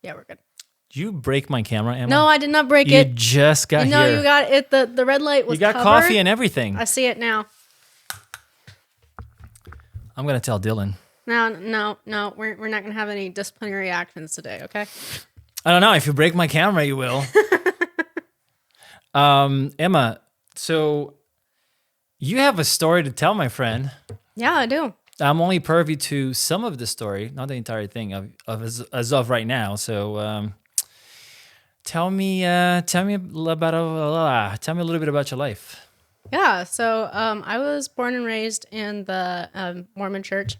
Yeah, we're good. Did you break my camera, Emma? No, I did not break you it. You just got no, here. You got it. The red light was You got covered. coffee and everything. I see it now. I'm going to tell Dylan. No. We're not going to have any disciplinary actions today, okay? I don't know. If you break my camera, you will. Emma, so you have a story to tell, my friend. Yeah, I do. I'm only privy to some of the story, not the entire thing as of right now. So tell me a little bit about your life. Yeah, so I was born and raised in the Mormon church,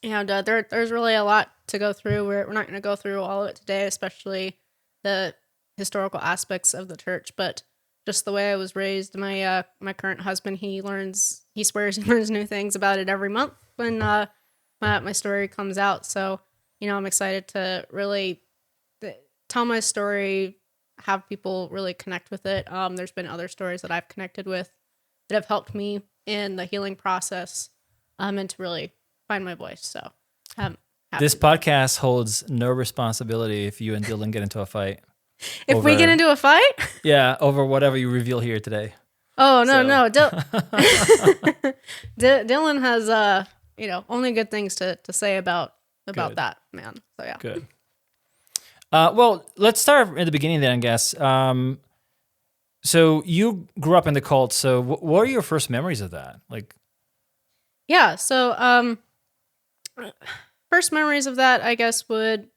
and there's really a lot to go through. We're not going to go through all of it today, especially the historical aspects of the church, but just the way I was raised. My current husband, he swears he learns new things about it every month when my story comes out. So, I'm excited to really tell my story, have people really connect with it. There's been other stories that I've connected with that have helped me in the healing process, and to really find my voice. So, this podcast holds no responsibility if you and Dylan get into a fight. If we get into a fight? Yeah, over whatever you reveal here today. Oh, no. Dylan has, only good things to say about that, man. So, yeah. Good. Well, let's start at the beginning then, I guess. So you grew up in the cult. So what are your first memories of that? Yeah. So, first memories of that, I guess, would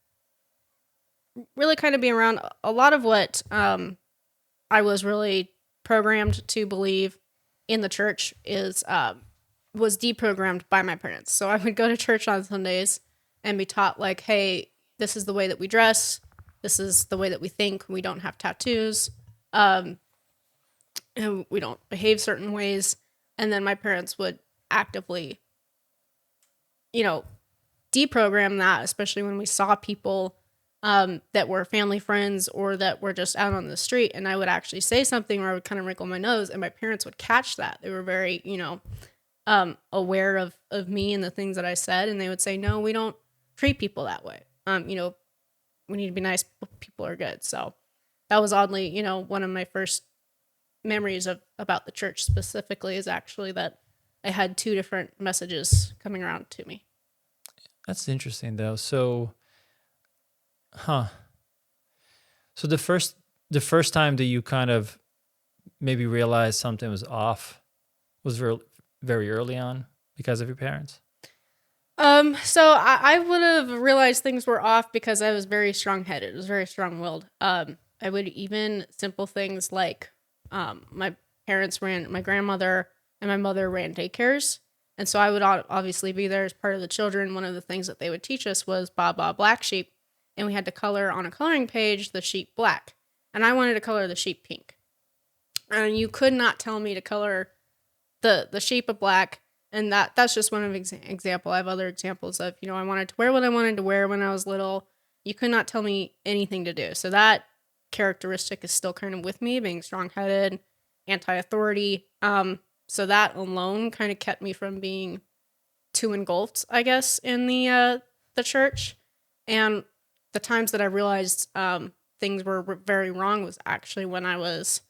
really kind of be around a lot of what I was really programmed to believe in the church was deprogrammed by my parents. So I would go to church on Sundays and be taught hey, this is the way that we dress. This is the way that we think. We don't have tattoos. And we don't behave certain ways. And then my parents would actively, deprogram that, especially when we saw people that were family friends or that were just out on the street. And I would actually say something or I would kind of wrinkle my nose and my parents would catch that. They were very, aware of me and the things that I said. And they would say, no, we don't treat people that way. We need to be nice. People are good. So that was oddly, one of my first memories about the church specifically is actually that I had two different messages coming around to me. That's interesting though. So, So the first time that you kind of maybe realized something was off was very early on because of your parents? So I would have realized things were off because I was very strong-headed. I was very strong-willed. I would even simple things like my grandmother and my mother ran daycares. And so I would obviously be there as part of the children. One of the things that they would teach us was Ba Ba Black Sheep. And we had to color on a coloring page the sheep black. And I wanted to color the sheep pink. And you could not tell me to color the sheep a black. And that's just one of example. I have other examples of, I wanted to wear what I wanted to wear when I was little. You could not tell me anything to do. So that characteristic is still kind of with me, being strong-headed, anti-authority. So that alone kind of kept me from being too engulfed, I guess, in the church. And the times that I realized things were very wrong was actually when I was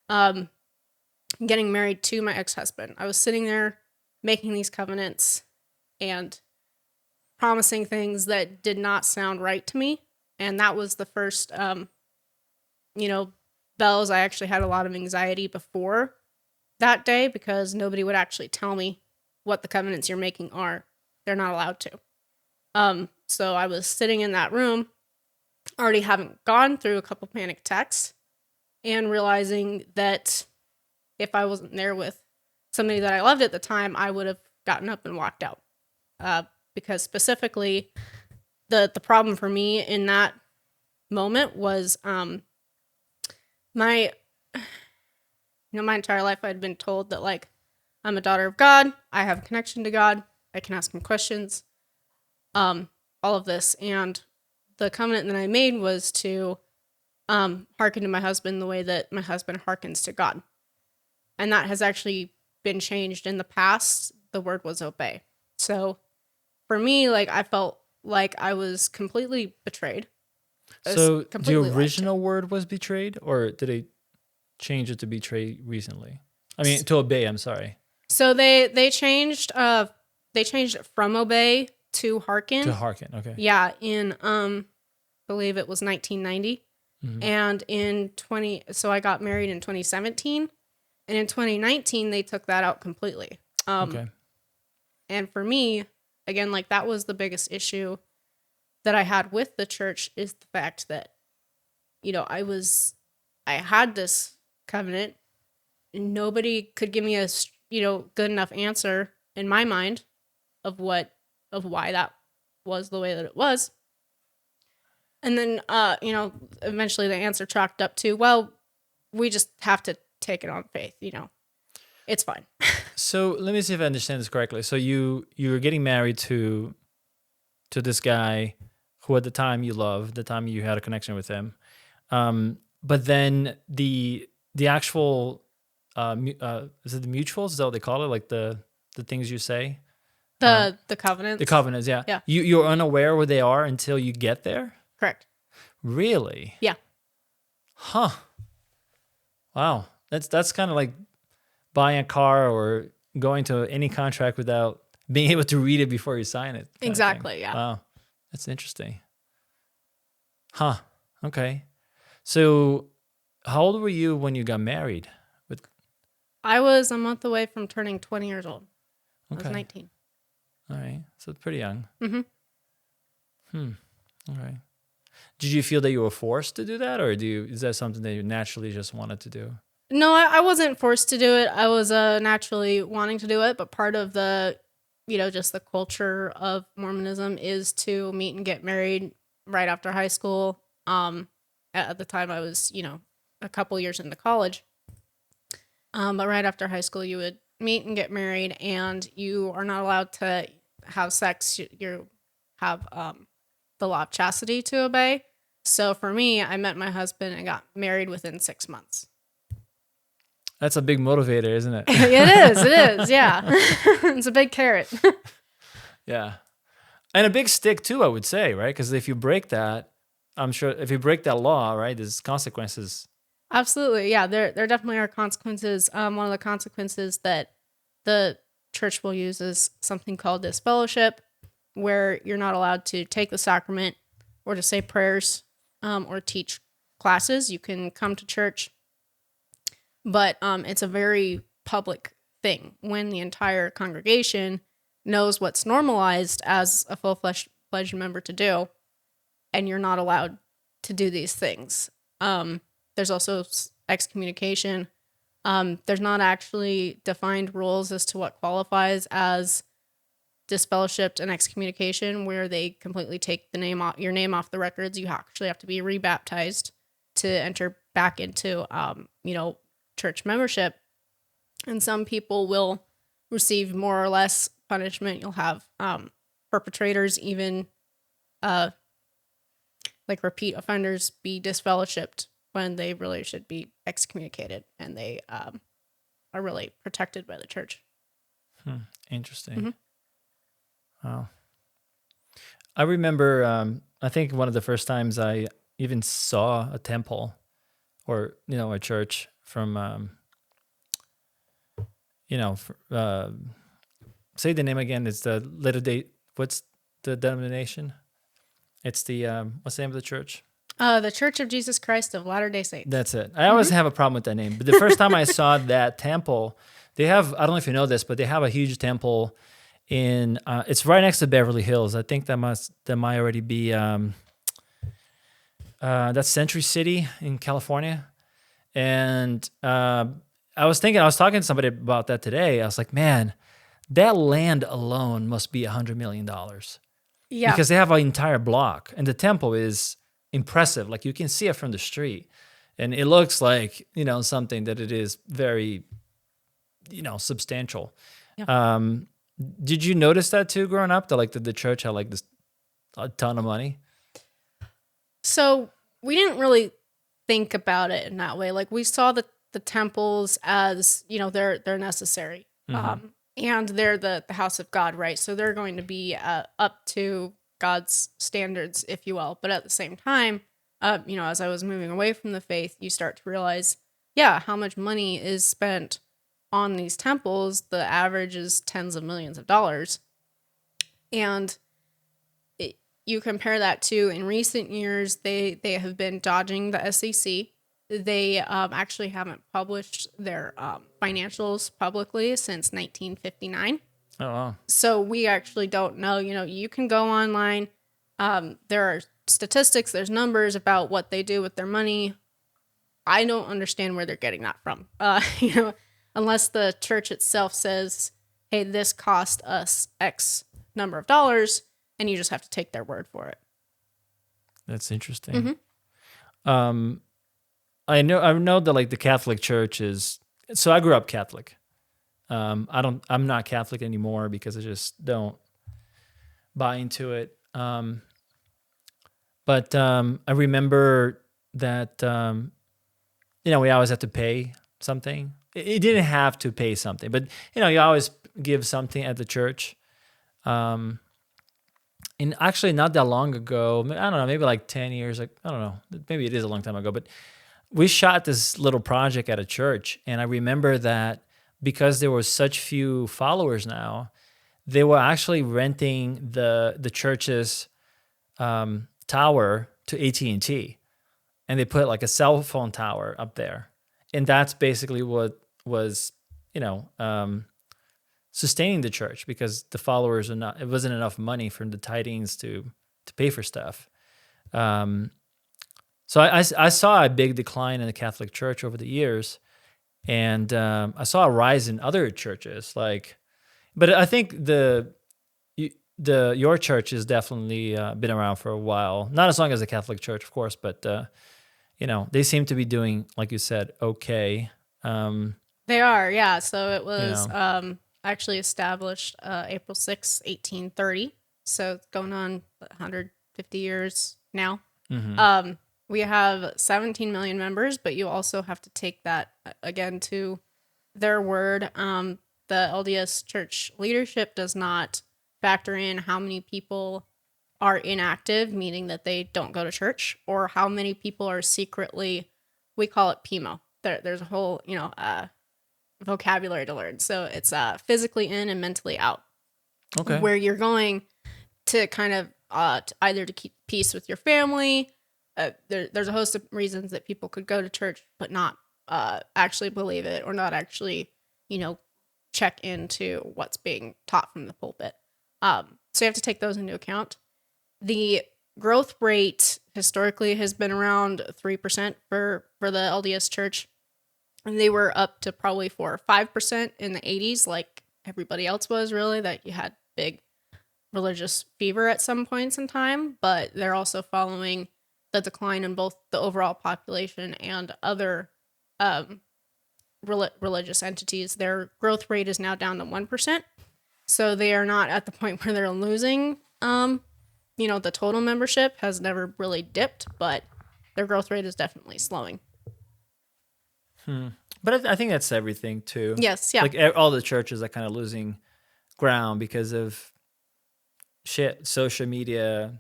getting married to my ex-husband. I was sitting there making these covenants and promising things that did not sound right to me. And that was the first, bells. I actually had a lot of anxiety before that day because nobody would actually tell me what the covenants you're making are. They're not allowed to. So I was sitting in that room, already having gone through a couple panic attacks and realizing that if I wasn't there with somebody that I loved at the time, I would have gotten up and walked out. Because specifically, the problem for me in that moment was my entire life I'd been told that I'm a daughter of God, I have a connection to God, I can ask him questions, all of this. And the covenant that I made was to hearken to my husband the way that my husband hearkens to God. And that has actually been changed in the past. The word was obey. So for me, I felt like I was completely betrayed. It's So the completely lied to. original word was betrayed, or did they change it to betray recently? I mean, to obey. I'm sorry. So they changed it from obey to hearken. To hearken. Okay. Yeah, in believe it was 1990. Mhm. And so I got married in 2017, and in 2019 they took that out completely. Okay. And for me, again, like that was the biggest issue that I had with the church, is the fact that, I had this covenant, and nobody could give me a, good enough answer in my mind of why that was the way that it was. And then, eventually the answer chalked up to, well, we just have to take it on faith, it's fine. So let me see if I understand this correctly. So you were getting married to this guy who at the time you loved, the time you had a connection with him, but then the actual is it the mutuals? Is that what they call it? Like the things you say, The covenants. the covenants. Yeah. Yeah. You're unaware where they are until you get there. Correct. Really? Yeah. Huh. Wow. That's kind of like buying a car or going to any contract without being able to read it before you sign it. Kind of Exactly. thing. Yeah. Wow. That's interesting. Huh. Okay. So how old were you when you got married? I was a month away from turning 20 years old. I was Okay. 19. All right. So pretty young. Mm-hmm. Okay. Did you feel that you were forced to do that, or is that something that you naturally just wanted to do? No, I wasn't forced to do it. I was naturally wanting to do it, but part of the, just the culture of Mormonism is to meet and get married right after high school. At the time I was, a couple years into college. But right after high school, you would meet and get married, and you are not allowed to have sex. You have the law of chastity to obey. So for me, I met my husband and got married within 6 months. That's a big motivator, isn't it? It is, yeah. It's a big carrot. Yeah. And a big stick too, I would say, right? Because if you break that, I'm sure if you break that law, right, there's consequences. Absolutely, yeah. There definitely are consequences. One of the consequences that the church will use is something called disfellowship, where you're not allowed to take the sacrament or to say prayers or teach classes. You can come to church, but it's a very public thing when the entire congregation knows what's normalized as a full-fledged member to do, and you're not allowed to do these things. There's also excommunication. There's not actually defined rules as to what qualifies as disfellowshipped and excommunication, where they completely take your name off the records. You actually have to be rebaptized to enter back into, church membership. And some people will receive more or less punishment. You'll have perpetrators, even like repeat offenders, be disfellowshipped when they really should be excommunicated, and they are really protected by the church. Interesting. Mm-hmm. Wow. I remember, I think one of the first times I even saw a temple or, a church from, say the name again. It's the Latter-day, what's the denomination? It's the, what's the name of the church? The Church of Jesus Christ of Latter-day Saints. That's it. I always have a problem with that name. But the first time I saw that temple, they have, I don't know if you know this, but they have a huge temple in, it's right next to Beverly Hills. I think that might already be, that's Century City in California. And I was talking to somebody about that today. I was like, man, that land alone must be $100 million. Yeah. Because they have an entire block, and the temple is impressive. Like you can see it from the street, and it looks like, something that it is very, substantial. Yeah. Did you notice that too growing up, that the church had this a ton of money? So we didn't really think about it in that way. Like we saw the temples as, they're necessary. Mm-hmm. And they're the house of God, right? So they're going to be up to God's standards, if you will. But at the same time, as I was moving away from the faith, you start to realize, yeah, how much money is spent on these temples. The average is tens of millions of dollars. And you compare that to, in recent years, they have been dodging the SEC. They actually haven't published their financials publicly since 1959. Oh, wow. So we actually don't know. You can go online. There are statistics, there's numbers about what they do with their money. I don't understand where they're getting that from. Unless the church itself says, hey, this cost us X number of dollars, and you just have to take their word for it. That's interesting. Mm-hmm. I know that like the Catholic Church is, so I grew up Catholic. I'm not Catholic anymore because I just don't buy into it. But I remember that, we always have to pay something. It didn't have to pay something, but, you always give something at the church. And actually not that long ago, I don't know, maybe like 10 years, I don't know, maybe it is a long time ago, but we shot this little project at a church. And I remember that because there were such few followers now, they were actually renting the church's tower to AT&T, and they put like a cell phone tower up there, and that's basically what was sustaining the church, because the followers it wasn't enough money from the tithings to pay for stuff. So I saw a big decline in the Catholic Church over the years, and I saw a rise in other churches, but I think your church has definitely been around for a while. Not as long as the Catholic Church, of course, but they seem to be doing, like you said, okay. They are, yeah. So it was actually established April 6, 1830. So it's going on 150 years now. Mm-hmm. We have 17 million members, but you also have to take that again to their word. The LDS Church leadership does not factor in how many people are inactive, meaning that they don't go to church, or how many people are secretly, we call it PMO. There's a whole, vocabulary to learn. So it's physically in and mentally out. Okay. Where you're going to kind of either to keep peace with your family. There's a host of reasons that people could go to church but not actually believe it, or not actually, check into what's being taught from the pulpit. So you have to take those into account. The growth rate historically has been around 3% for the LDS Church. And they were up to probably 4 or 5% in the 80s, like everybody else was, really, that you had big religious fever at some points in time. But they're also following the decline in both the overall population and other religious entities. Their growth rate is now down to 1%. So they are not at the point where they're losing, the total membership has never really dipped, but their growth rate is definitely slowing. But I think that's everything too. Yes, yeah. Like all the churches are kind of losing ground because of social media,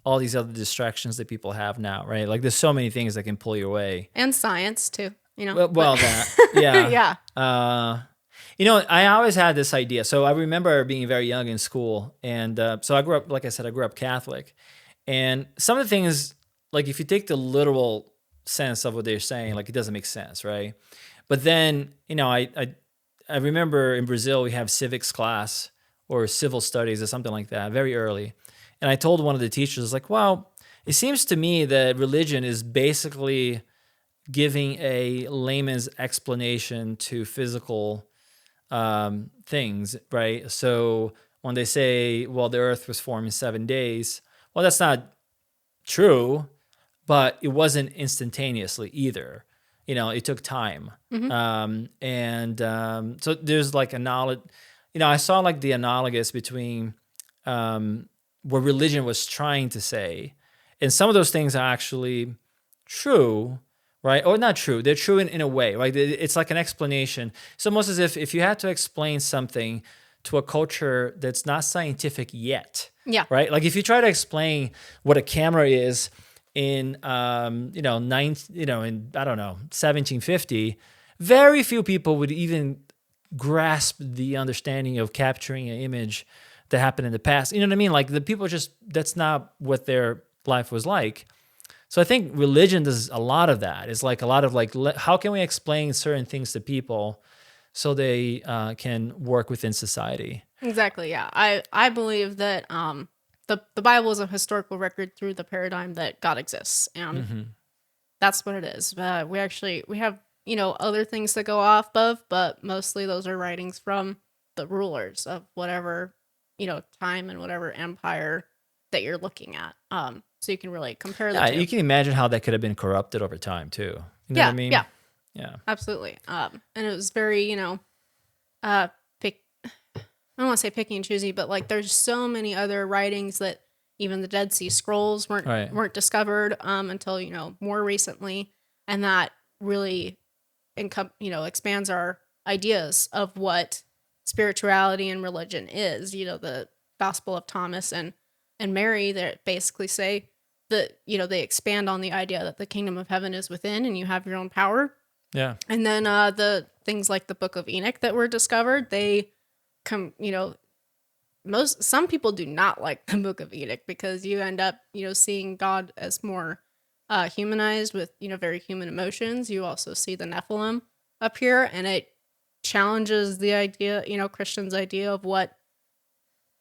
all these other distractions that people have now, right? Like there's so many things that can pull you away. And science too, Well, that, yeah. Yeah. I always had this idea. So I remember being very young in school. And so I grew up, like I said, I grew up Catholic. And some of the things, like if you take the literal sense of what they're saying, like it doesn't make sense, right? But then, I remember in Brazil, we have civics class or civil studies or something like that very early. And I told one of the teachers, like, well, it seems to me that religion is basically giving a layman's explanation to physical things, right? So when they say, well, the earth was formed in 7 days, well, that's not true, but it wasn't instantaneously either. It took time. Mm-hmm. So there's like a knowledge, I saw like the analogous between what religion was trying to say. And some of those things are actually true, right? Or not true. They're true in a way, right? It's like an explanation. It's almost as if you had to explain something to a culture that's not scientific yet. Yeah. Right? Like if you try to explain what a camera is in in I don't know 1750, very few people would even grasp the understanding of capturing an image that happened in the past. You know what I mean? Like the people just, that's not what their life was like. So I think religion does a lot of that. It's like a lot of like, how can we explain certain things to people so they can work within society? Exactly. Yeah. I believe that the Bible is a historical record through the paradigm that God exists, and that's what it is. We have other things to go off of, but mostly those are writings from the rulers of whatever time and whatever empire that you're looking at. So you can really compare the Yeah, two. you can imagine how that could have been corrupted over time too. You know what I mean? Yeah, Yeah. absolutely. And it was very pick. I don't want to say picky and choosy, but like there's so many other writings that even the Dead Sea Scrolls Right. weren't discovered until more recently, and that really expands our ideas of what spirituality and religion is. The Gospel of Thomas and Mary that basically say that they expand on the idea that the kingdom of heaven is within and you have your own power. Yeah. And then the things like the Book of Enoch that were discovered, they come, some people do not like the Book of Enoch because you end up, seeing God as more humanized with, very human emotions. You also see the Nephilim appear, and it challenges the idea, Christians' idea of what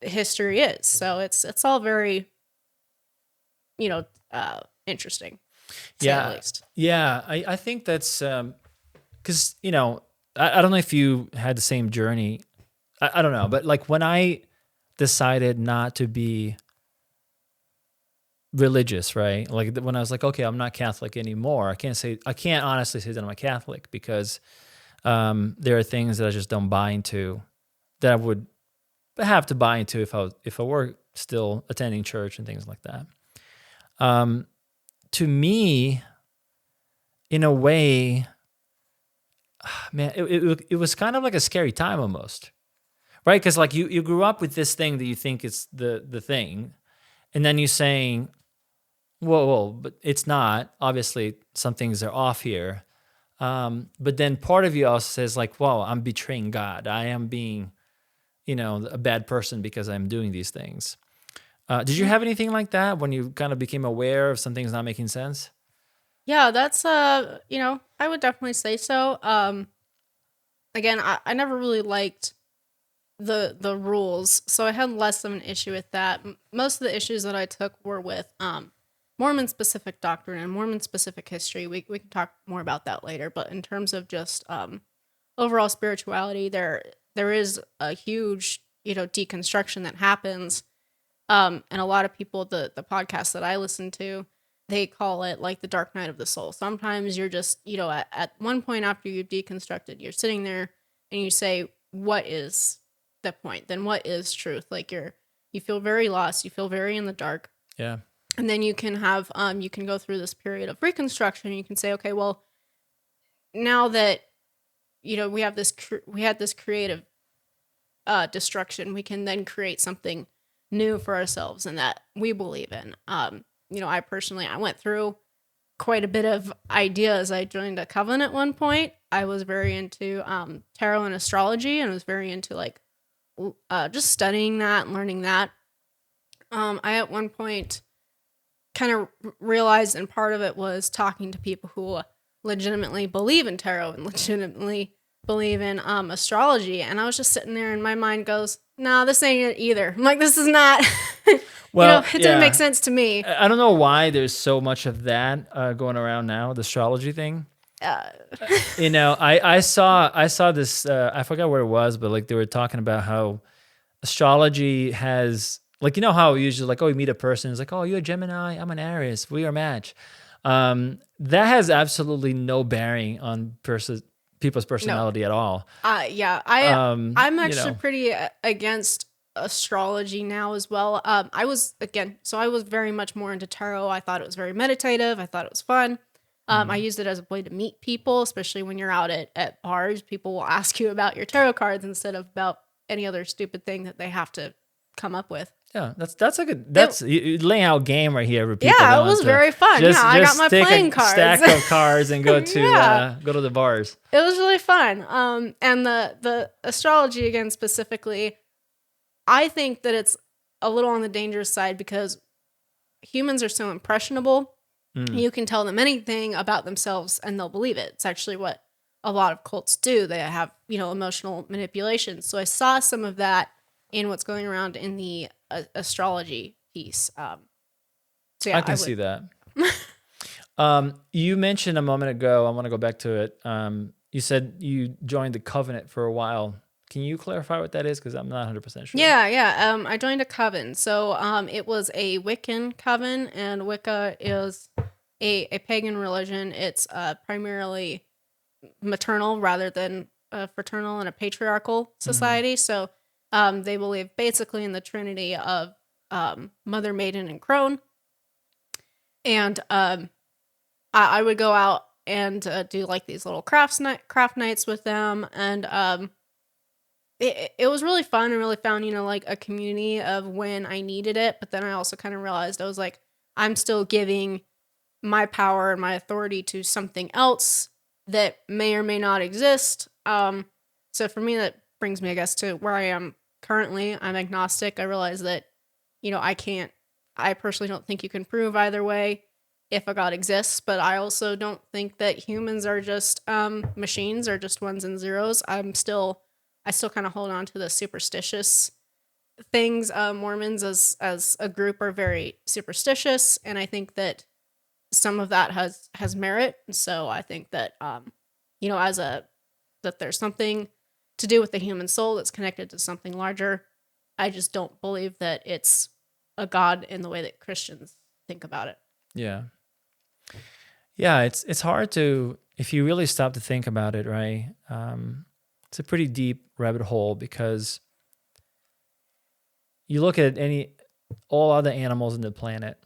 history is. So it's all very, interesting, to say the least. Yeah. I think that's because, I don't know if you had the same journey. I don't know, but like when I decided not to be religious, right? Like when I was like, okay, I'm not Catholic anymore. I can't honestly say that I'm a Catholic because there are things that I just don't buy into that I would have to buy into if I were still attending church and things like that. To me, in a way, man, it was kind of like a scary time almost, right? Because like you grew up with this thing that you think is the thing, and then you're saying, whoa, but it's not. Obviously, some things are off here. But then part of you also says like, "Well, I'm betraying God. I am being, a bad person because I'm doing these things." Did you have anything like that when you kind of became aware of some things not making sense? Yeah, that's I would definitely say so. Again, I never really liked the rules, so I had less of an issue with that. Most of the issues that I took were with Mormon specific doctrine and Mormon specific history. We can talk more about that later, but in terms of just overall spirituality, there is a huge deconstruction that happens. And a lot of people, the podcast that I listen to, they call it like the dark night of the soul. Sometimes you're just, at one point after you've deconstructed, you're sitting there and you say, what is the point? Then what is truth? Like you feel very lost. You feel very in the dark. Yeah. And then you can have, you can go through this period of reconstruction. And you can say, okay, well, now that, we had this creative destruction, we can then create something new for ourselves and that we believe in. I went through quite a bit of ideas. I joined a coven at one point. I was very into tarot and astrology, and was very into like just studying that and learning that. I at one point kind of realized, and part of it was talking to people who legitimately believe in tarot and legitimately believe in astrology, and I was just sitting there and my mind goes, no, this ain't it either. I'm like, this is not Well, it didn't make sense to me. I don't know why there's so much of that going around now, the astrology thing. I saw this, I forgot what it was, but like they were talking about how astrology has, like, how usually like, oh, you meet a person, it's like, oh, you're a Gemini, I'm an Aries, we are a match. That has absolutely no bearing on people's personality at all. I'm actually pretty against astrology now as well. I was very much more into tarot. I thought it was very meditative. I thought it was fun. I used it as a way to meet people, especially when you're out at bars. People will ask you about your tarot cards instead of about any other stupid thing that they have to come up with. Yeah, that's a good. That's you laying out game right here for people. Yeah, it was very fun. I got my playing cards, stack of cards, and go to go to the bars. It was really fun. And the astrology again specifically, I think that it's a little on the dangerous side because humans are so impressionable. You can tell them anything about themselves and they'll believe it. It's actually what a lot of cults do. They have, emotional manipulation. So I saw some of that in what's going around in the astrology piece. So yeah, I can see that. You mentioned a moment ago, I want to go back to it. You said you joined the covenant for a while. Can you clarify what that is? Because I'm not 100% sure. Yeah. I joined a coven. So it was a Wiccan coven, and Wicca is a pagan religion. It's primarily maternal rather than fraternal and a patriarchal society. So they believe basically in the trinity of Mother, Maiden, and Crone. And I would go out and do like these little craft nights with them, and it was really fun. and really found like a community of when I needed it. But then I also kind of realized I was like, I'm still giving my power and my authority to something else that may or may not exist. So for me, that brings me, I guess, to where I am currently. I'm agnostic. I realize that I personally don't think you can prove either way if a God exists, but I also don't think that humans are just machines or just ones and zeros. I still kind of hold on to the superstitious things. Mormons as a group are very superstitious, and I think that some of that has merit. So I think that that there's something to do with the human soul that's connected to something larger. I just don't believe that it's a God in the way that Christians think about it. Yeah. Yeah, it's hard to, if you really stop to think about it, right? It's a pretty deep rabbit hole because you look at all other animals on the planet,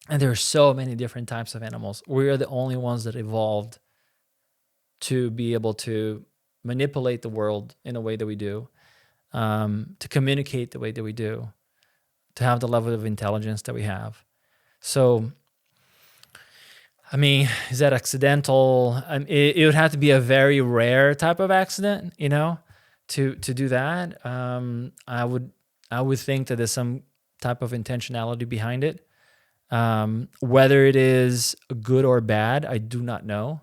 and there are so many different types of animals. We are the only ones that evolved to be able to manipulate the world in a way that we do, to communicate the way that we do, to have the level of intelligence that we have. So, I mean, is that accidental? It would have to be a very rare type of accident, to do that. I would think that there's some type of intentionality behind it. Whether it is good or bad, I do not know.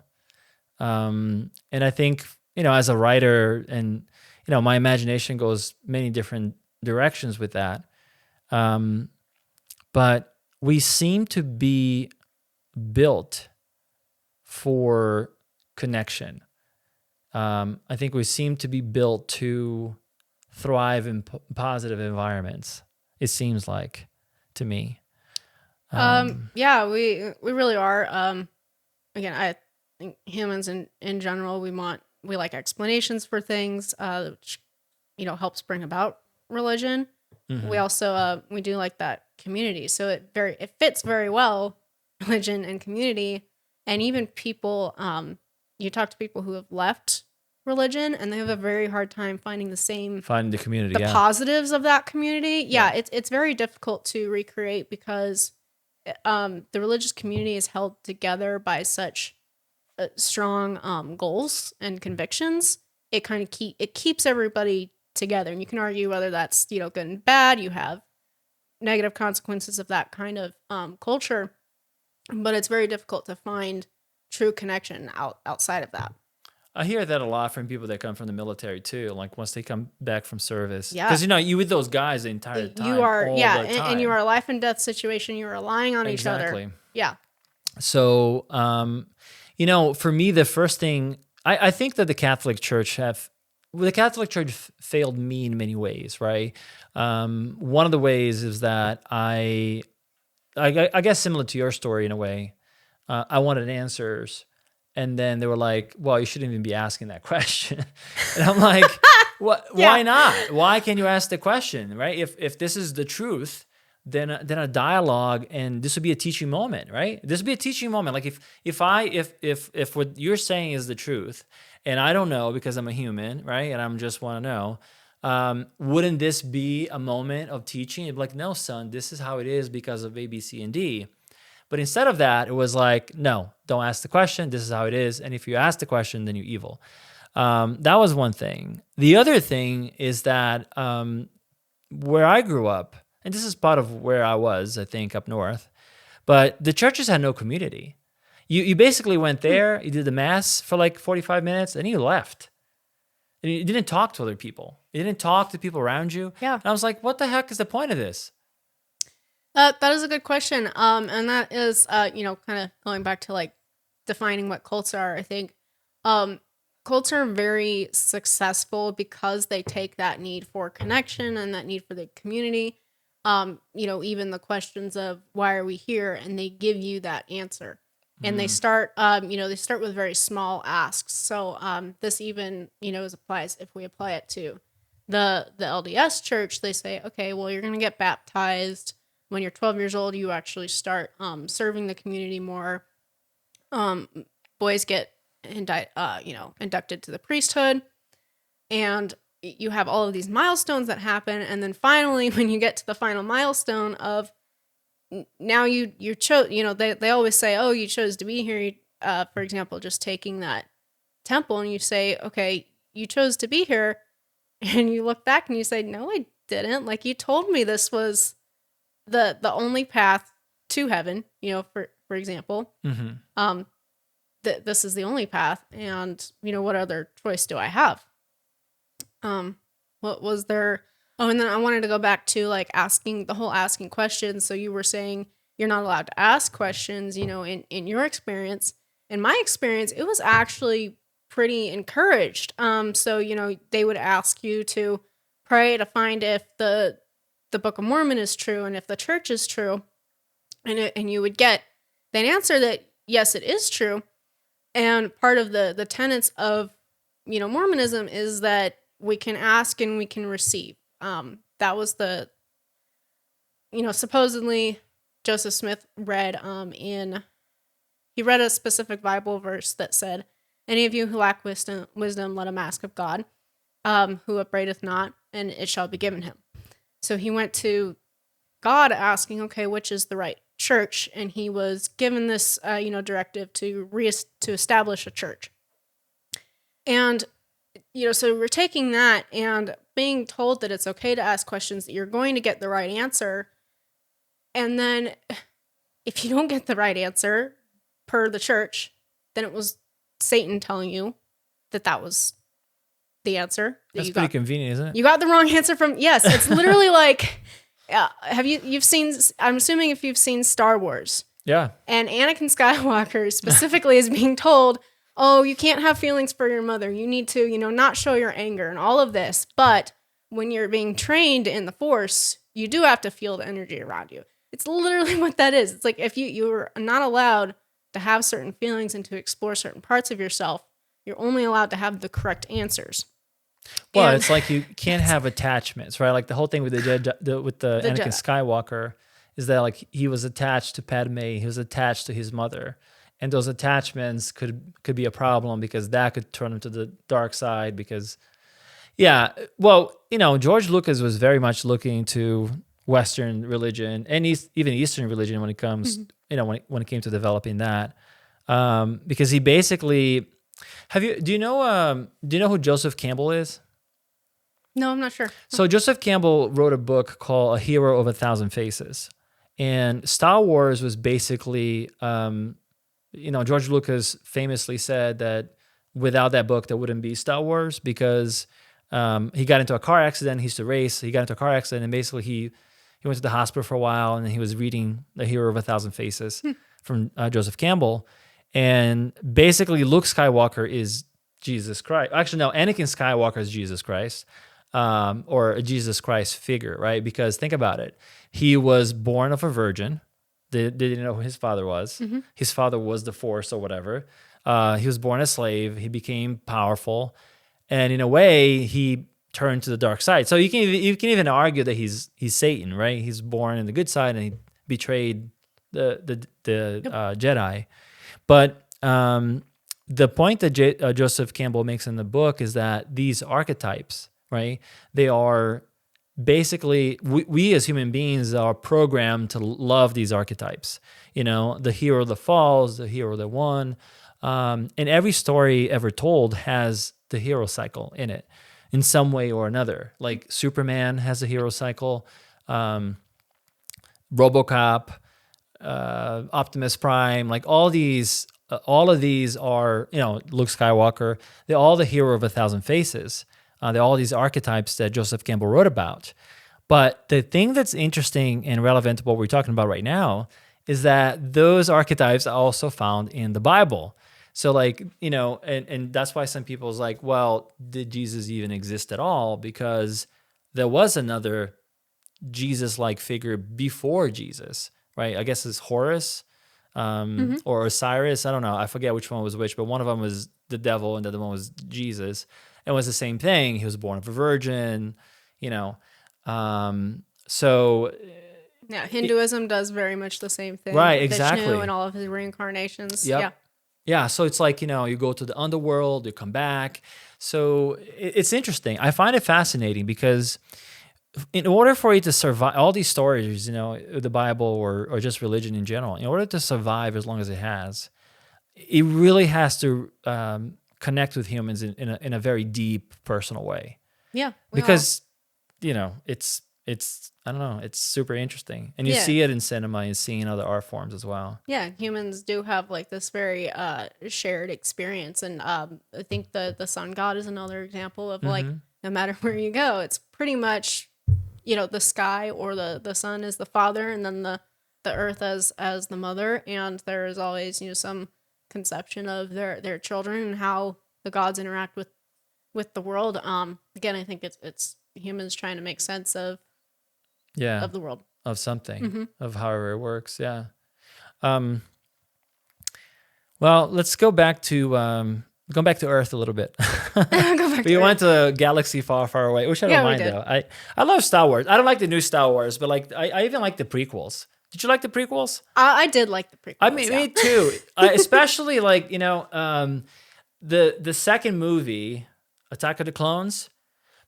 And I think, as a writer, and, my imagination goes many different directions with that. But we seem to be built for connection. I think we seem to be built to thrive in positive environments. It seems like to me. Yeah, we really are. Again, I think humans in general, we like explanations for things, which, helps bring about religion. Mm-hmm. We also, we do like that community. So it fits very well, religion and community. And even people, you talk to people who have left religion and they have a very hard time finding the community, the positives of that community. Yeah. It's very difficult to recreate because the religious community is held together by such strong goals and convictions. It kind of keeps everybody together, and you can argue whether that's good and bad. You have negative consequences of that kind of culture, but it's very difficult to find true connection outside of that. I hear that a lot from people that come from the military too. Like once they come back from service, because you with those guys the entire time. You are, and you are a life and death situation. You are relying on each other. Yeah. So, for me, the first thing I think that the Catholic Church failed me in many ways, right? One of the ways is that I guess similar to your story in a way. I wanted answers. And then they were like, well, you shouldn't even be asking that question. And I'm like, what? Yeah. Why not? Why can't you ask the question, right? If this is the truth, then a dialogue, and this would be a teaching moment, right? This would be a teaching moment. Like if what you're saying is the truth, and I don't know because I'm a human, right? And I'm just want to know, Wouldn't this be a moment of teaching? It'd be like, no, son, this is how it is because of A, B, C, and D. But instead of that, it was like, no, don't ask the question. This is how it is. And if you ask the question, then you're evil. That was one thing. The other thing is that where I grew up, and this is part of where I was, I think, up north, but the churches had no community. You basically went there, you did the mass for like 45 minutes, and you left. And you didn't talk to other people. You didn't talk to people around you. Yeah. And I was like, what the heck is the point of this? That is a good question. And that is, kind of going back to like defining what cults are. I think cults are very successful because they take that need for connection and that need for the community. Even the questions of why are we here, and they give you that answer. And they start, with very small asks. So this even, applies if we apply it to the LDS church. They say, okay, well, you're going to get baptized. When you're 12 years old, you actually start serving the community more. Boys get inducted to the priesthood, and you have all of these milestones that happen. And then finally, when you get to the final milestone of now you chose, they always say, oh, you chose to be here. For example, just taking that temple, and you say, okay, you chose to be here, and you look back and you say, no, I didn't. Like, you told me this was the only path to heaven, for example. Mm-hmm. This is the only path, and what other choice do I have? What was there? Oh, and then I wanted to go back to like asking questions. So you were saying you're not allowed to ask questions, in your experience. In my experience, it was actually pretty encouraged. So they would ask you to pray to find if the Book of Mormon is true and if the church is true, and you would get that answer that yes, it is true. And part of the tenets of Mormonism is that we can ask and we can receive. That was supposedly Joseph Smith read he read a specific Bible verse that said, "Any of you who lack wisdom, let him ask of God, who upbraideth not, and it shall be given him." So he went to God asking, okay, which is the right church? And he was given this, directive to establish a church. And, so we're taking that and being told that it's okay to ask questions, that you're going to get the right answer. And then if you don't get the right answer per the church, then it was Satan telling you that was the answer. That's pretty convenient, isn't it? You got the wrong answer yes, it's literally like, you've seen, I'm assuming if you've seen Star Wars. Yeah. And Anakin Skywalker specifically is being told, oh, you can't have feelings for your mother. You need to, not show your anger and all of this. But when you're being trained in the Force, you do have to feel the energy around you. It's literally what that is. It's like if you're not allowed to have certain feelings and to explore certain parts of yourself, you're only allowed to have the correct answers. Well, it's like you can't have attachments, right? Like the whole thing with the Anakin Jedi. Skywalker is that like he was attached to Padme, he was attached to his mother, and those attachments could be a problem because that could turn him to the dark side. Because, yeah, well, George Lucas was very much looking to Western religion and even Eastern religion when it comes, when it came to developing that, because he basically. Do you know who Joseph Campbell is? No, I'm not sure. So Joseph Campbell wrote a book called A Hero of a Thousand Faces. And Star Wars was basically, George Lucas famously said that without that book, there wouldn't be Star Wars because he got into a car accident. He used to race. He got into a car accident, and basically he went to the hospital for a while, and he was reading The Hero of a Thousand Faces from Joseph Campbell. And basically, Luke Skywalker is Jesus Christ. Actually, no, Anakin Skywalker is Jesus Christ, or a Jesus Christ figure, right? Because think about it. He was born of a virgin. They didn't know who his father was. Mm-hmm. His father was the Force or whatever. He was born a slave. He became powerful. And in a way, he turned to the dark side. So you can even argue that he's Satan, right? He's born in the good side and he betrayed the Jedi. But the point that Joseph Campbell makes in the book is that these archetypes, right? They are basically, we as human beings are programmed to love these archetypes. You know, the hero that falls, the hero that won. And every story ever told has the hero cycle in it in some way or another. Like Superman has a hero cycle, RoboCop, Optimus Prime, like all of these are, you know, Luke Skywalker. They're all the hero of a thousand faces. They're all these archetypes that Joseph Campbell wrote about. But the thing that's interesting and relevant to what we're talking about right now is that those archetypes are also found in the Bible. So like, you know, and that's why some people's like, well, did Jesus even exist at all? Because there was another Jesus-like figure before Jesus, right? I guess it's Horus or Osiris. I don't know. I forget which one was which, but one of them was the devil and the other one was Jesus. It was the same thing. He was born of a virgin, you know. So yeah, Hinduism does very much the same thing. Right, exactly. Vishnu and all of his reincarnations. Yep. Yeah. Yeah, so it's like, you know, you go to the underworld, you come back. So it's interesting. I find it fascinating because in order for you to survive, all these stories, you know, the Bible or just religion in general, in order to survive as long as it has, it really has to connect with humans in a very deep, personal way. Yeah. Because, you know, it's I don't know, it's super interesting. And you see it in cinema and seeing other art forms as well. Yeah, humans do have like this very shared experience. And I think the sun god is another example of like, no matter where you go, it's pretty much, you know, the sky or the sun is the father and then the earth as the mother. And there is always, you know, some conception of their children and how the gods interact with the world. Again, I think it's humans trying to make sense of the world, of something, of however it works. Yeah. Well, let's go back to Earth a little bit. We went to a galaxy far, far away, which I don't mind though. I love Star Wars. I don't like the new Star Wars, but like I even like the prequels. Did you like the prequels? I did like the prequels. I mean, me too. Especially like, you know, the second movie, Attack of the Clones.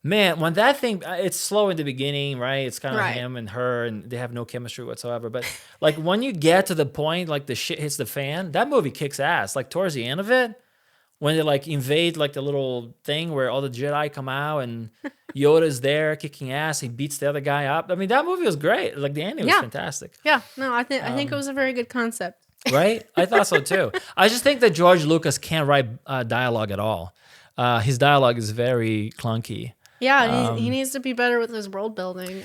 Man, when that thing, it's slow in the beginning, right? It's kind of him and her, and they have no chemistry whatsoever. But like when you get to the point, like the shit hits the fan, that movie kicks ass. Like towards the end of it, when they like invade like the little thing where all the Jedi come out and Yoda's there kicking ass, he beats the other guy up. I mean, that movie was great. Like the ending was fantastic. Yeah, no, I think it was a very good concept. Right? I thought so too. I just think that George Lucas can't write dialogue at all. His dialogue is very clunky. Yeah, he needs to be better with his world building.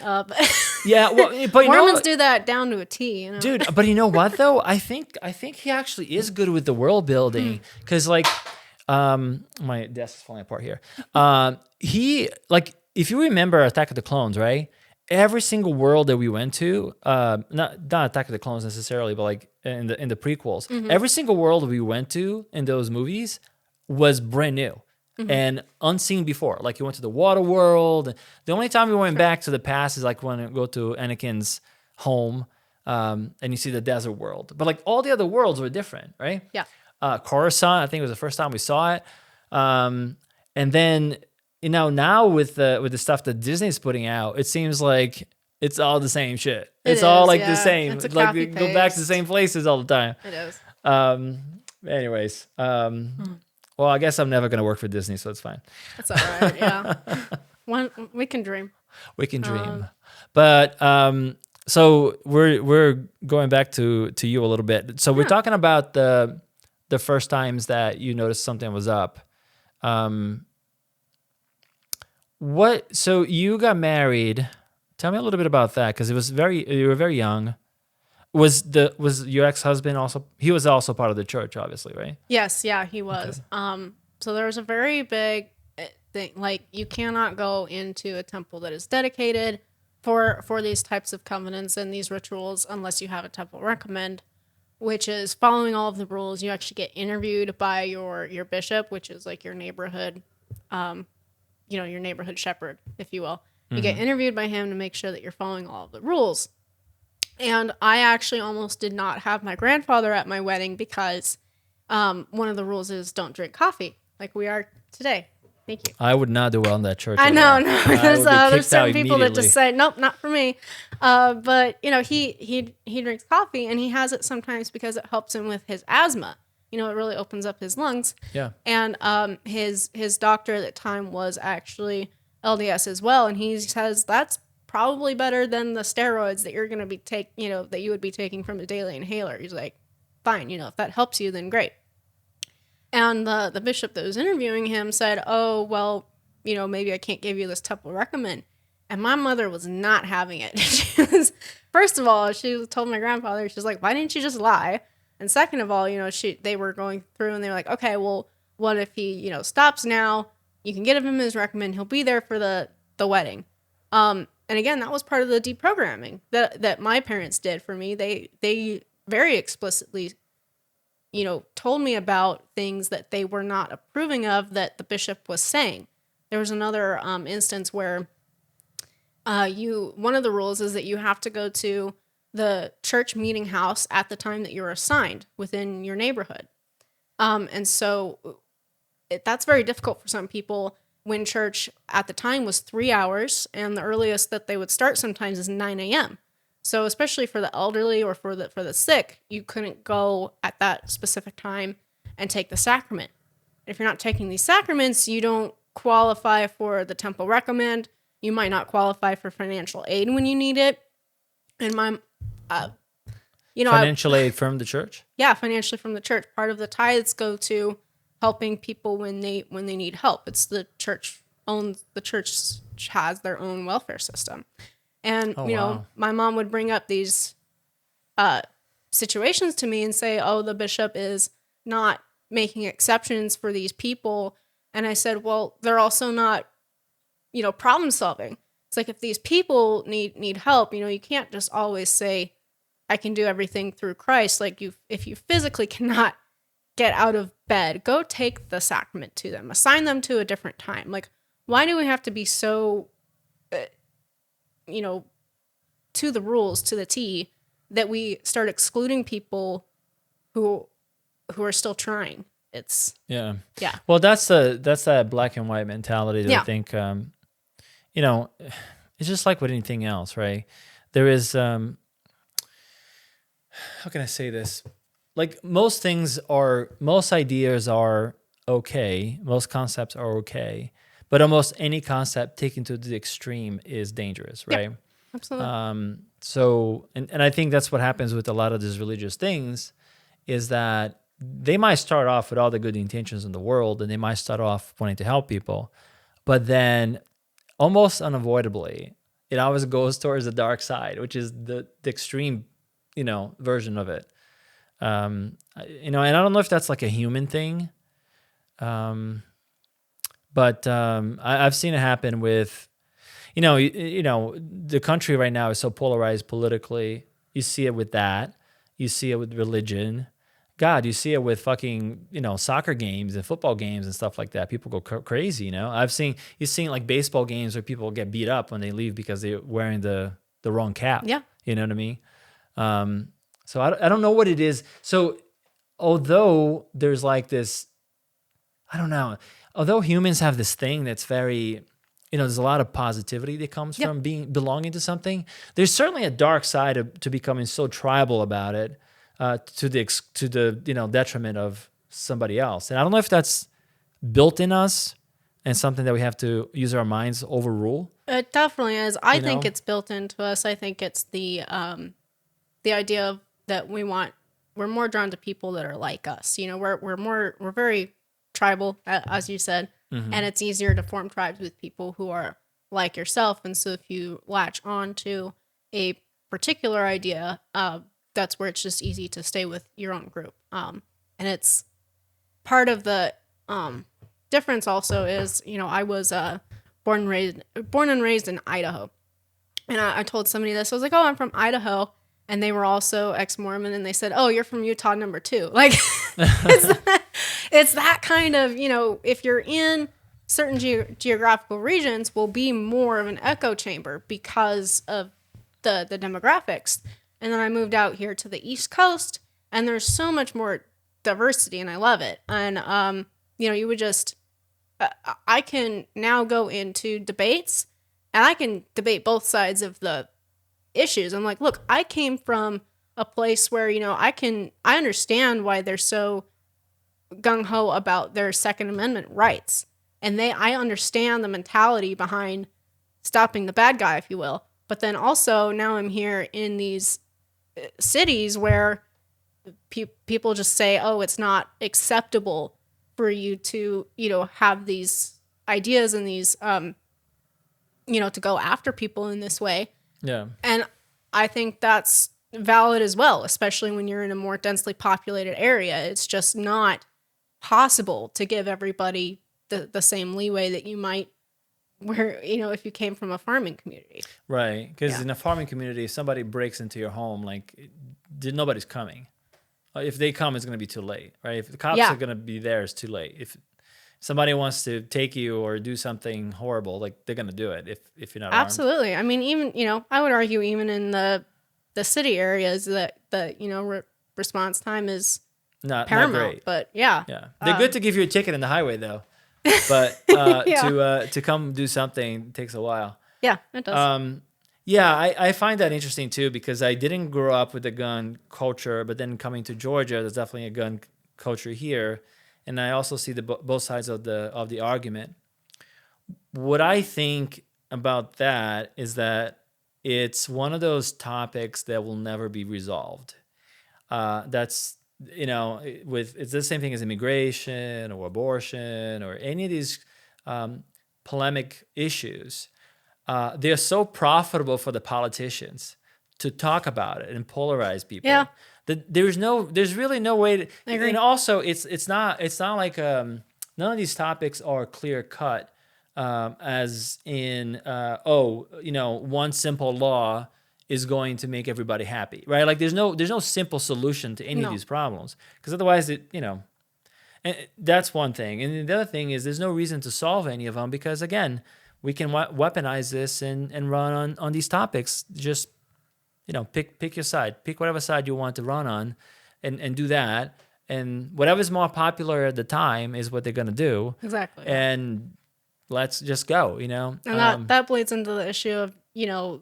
Yeah, well, but Mormons do that down to a T, you know? Dude. But you know what though? I think he actually is good with the world building because like, my desk is falling apart here. He like, if you remember Attack of the Clones, right? Every single world that we went to, not Attack of the Clones necessarily, but like in the prequels, every single world we went to in those movies was brand new. And unseen before. Like you went to the water world. The only time we went back to the past is like when we go to Anakin's home and you see the desert world. But like all the other worlds were different, right? Yeah. Coruscant, I think it was the first time we saw it. And then, you know, now with the stuff that Disney's putting out, it seems like it's all the same shit. It's all like the same. It's a like we copy go back to paste. the same places all the time. It is. Anyways, well, I guess I'm never going to work for Disney, so it's fine. That's all right, yeah. We can dream. We can dream. But so we're going back to you a little bit. So we're talking about the first times that you noticed something was up. So you got married. Tell me a little bit about that because you were very young. Was your ex-husband also? He was also part of the church, obviously, right? Yes, yeah, he was. Okay. So there was a very big thing. Like you cannot go into a temple that is dedicated for these types of covenants and these rituals unless you have a temple recommend, which is following all of the rules. You actually get interviewed by your bishop, which is like your neighborhood, your neighborhood shepherd, if you will. You get interviewed by him to make sure that you're following all of the rules. And I actually almost did not have my grandfather at my wedding because one of the rules is don't drink coffee like we are today. Thank you. I would not do well in that church. I at know, all. no. I would be There's kicked certain out people that just immediately. say, nope, not for me. But you know, he drinks coffee, and he has it sometimes because it helps him with his asthma. You know, it really opens up his lungs. Yeah. And his doctor at the time was actually LDS as well, and he says that's probably better than the steroids that you're going to be that you would be taking from a daily inhaler. He's like, fine, you know, if that helps you, then great. And the bishop that was interviewing him said, oh, well, you know, maybe I can't give you this temple recommend. And my mother was not having it. First of all, she told my grandfather, she's like, why didn't you just lie? And second of all, you know, they were going through and they were like, okay, well, what if he, you know, stops now? You can get him his recommend. He'll be there for the wedding. And again, that was part of the deprogramming that my parents did for me. They very explicitly, you know, told me about things that they were not approving of that the bishop was saying. There was another instance where one of the rules is that you have to go to the church meeting house at the time that you're assigned within your neighborhood. And so that's very difficult for some people when church at the time was 3 hours, and the earliest that they would start sometimes is 9 a.m. So especially for the elderly or for the sick, you couldn't go at that specific time and take the sacrament. If you're not taking these sacraments, you don't qualify for the temple recommend. You might not qualify for financial aid when you need it. And Financial aid from the church? Yeah, financially from the church. Part of the tithes go to helping people when they need help. It's the church has their own welfare system. And, wow. my mom would bring up these situations to me and say, oh, the bishop is not making exceptions for these people. And I said, well, they're also not, problem solving. It's like if these people need help, you can't just always say, I can do everything through Christ. Like if you physically cannot get out of bed, go take the sacrament to them, assign them to a different time. Like, why do we have to be so, to the rules, to the T, that we start excluding people who are still trying? It's yeah. Yeah. Well, that's that black and white mentality that I think, it's just like with anything else, right? There is, how can I say this? Like most ideas are okay. Most concepts are okay, but almost any concept taken to the extreme is dangerous, right? Yep, absolutely. So, and I think that's what happens with a lot of these religious things is that they might start off with all the good intentions in the world and they might start off wanting to help people, but then almost unavoidably, it always goes towards the dark side, which is the extreme, version of it. And I don't know if that's like a human thing. But I've seen it happen with, the country right now is so polarized politically. You see it with that. You see it with religion. God, you see it with fucking, soccer games and football games and stuff like that. People go crazy, you've seen like baseball games where people get beat up when they leave because they're wearing the wrong cap. Yeah. You know what I mean? So I don't know what it is. So although there's like this, I don't know, although humans have this thing that's very, there's a lot of positivity that comes from belonging to something. There's certainly a dark side to becoming so tribal about it. To the detriment of somebody else. And I don't know if that's built in us and something that we have to use our minds to overrule. It definitely is. I think it's built into us. I think it's the idea of that we're more drawn to people that are like us. We're very tribal, as you said, and it's easier to form tribes with people who are like yourself. And so if you latch on to a particular idea, that's where it's just easy to stay with your own group. And it's part of the difference also is, I was born and raised in Idaho. And I told somebody this. I was like, oh, I'm from Idaho. And they were also ex-Mormon. And they said, oh, you're from Utah number 2. Like, it's that kind of, if you're in certain geographical regions, will be more of an echo chamber because of the demographics. And then I moved out here to the East Coast, and there's so much more diversity, and I love it. And, you would just, I can now go into debates and I can debate both sides of the issues. I'm like, look, I came from a place where, I understand why they're so gung-ho about their Second Amendment rights. And I understand the mentality behind stopping the bad guy, if you will. But then also now I'm here in these cities where people just say, oh, it's not acceptable for you to, have these ideas and these, to go after people in this way. Yeah. And I think that's valid as well, especially when you're in a more densely populated area. It's just not possible to give everybody the same leeway that you might where, if you came from a farming community. Right. Because in a farming community, if somebody breaks into your home, like nobody's coming. If they come, it's going to be too late, right? If the cops are going to be there, it's too late. If somebody wants to take you or do something horrible, like they're going to do it if you're not Absolutely. Armed. I mean, even, I would argue even in the city areas that response time is not paramount. Not great. But yeah. They're good to give you a ticket in the highway though. But to come do something takes a while. Yeah, it does. I find that interesting too, because I didn't grow up with the gun culture, but then coming to Georgia, there's definitely a gun culture here, and I also see both sides of the argument. What I think about that is that it's one of those topics that will never be resolved. It's the same thing as immigration or abortion or any of these polemic issues. They're so profitable for the politicians to talk about it and polarize people. Yeah. There's really no way to, I agree. And also it's not like none of these topics are clear cut, as in one simple law is going to make everybody happy, right? Like there's no simple solution to any of these problems, because otherwise and that's one thing. And the other thing is there's no reason to solve any of them, because again, we can weaponize this and run on these topics. Just, pick your side. Pick whatever side you want to run on and do that. And whatever's more popular at the time is what they're going to do. Exactly. And let's just go, And that bleeds into the issue of,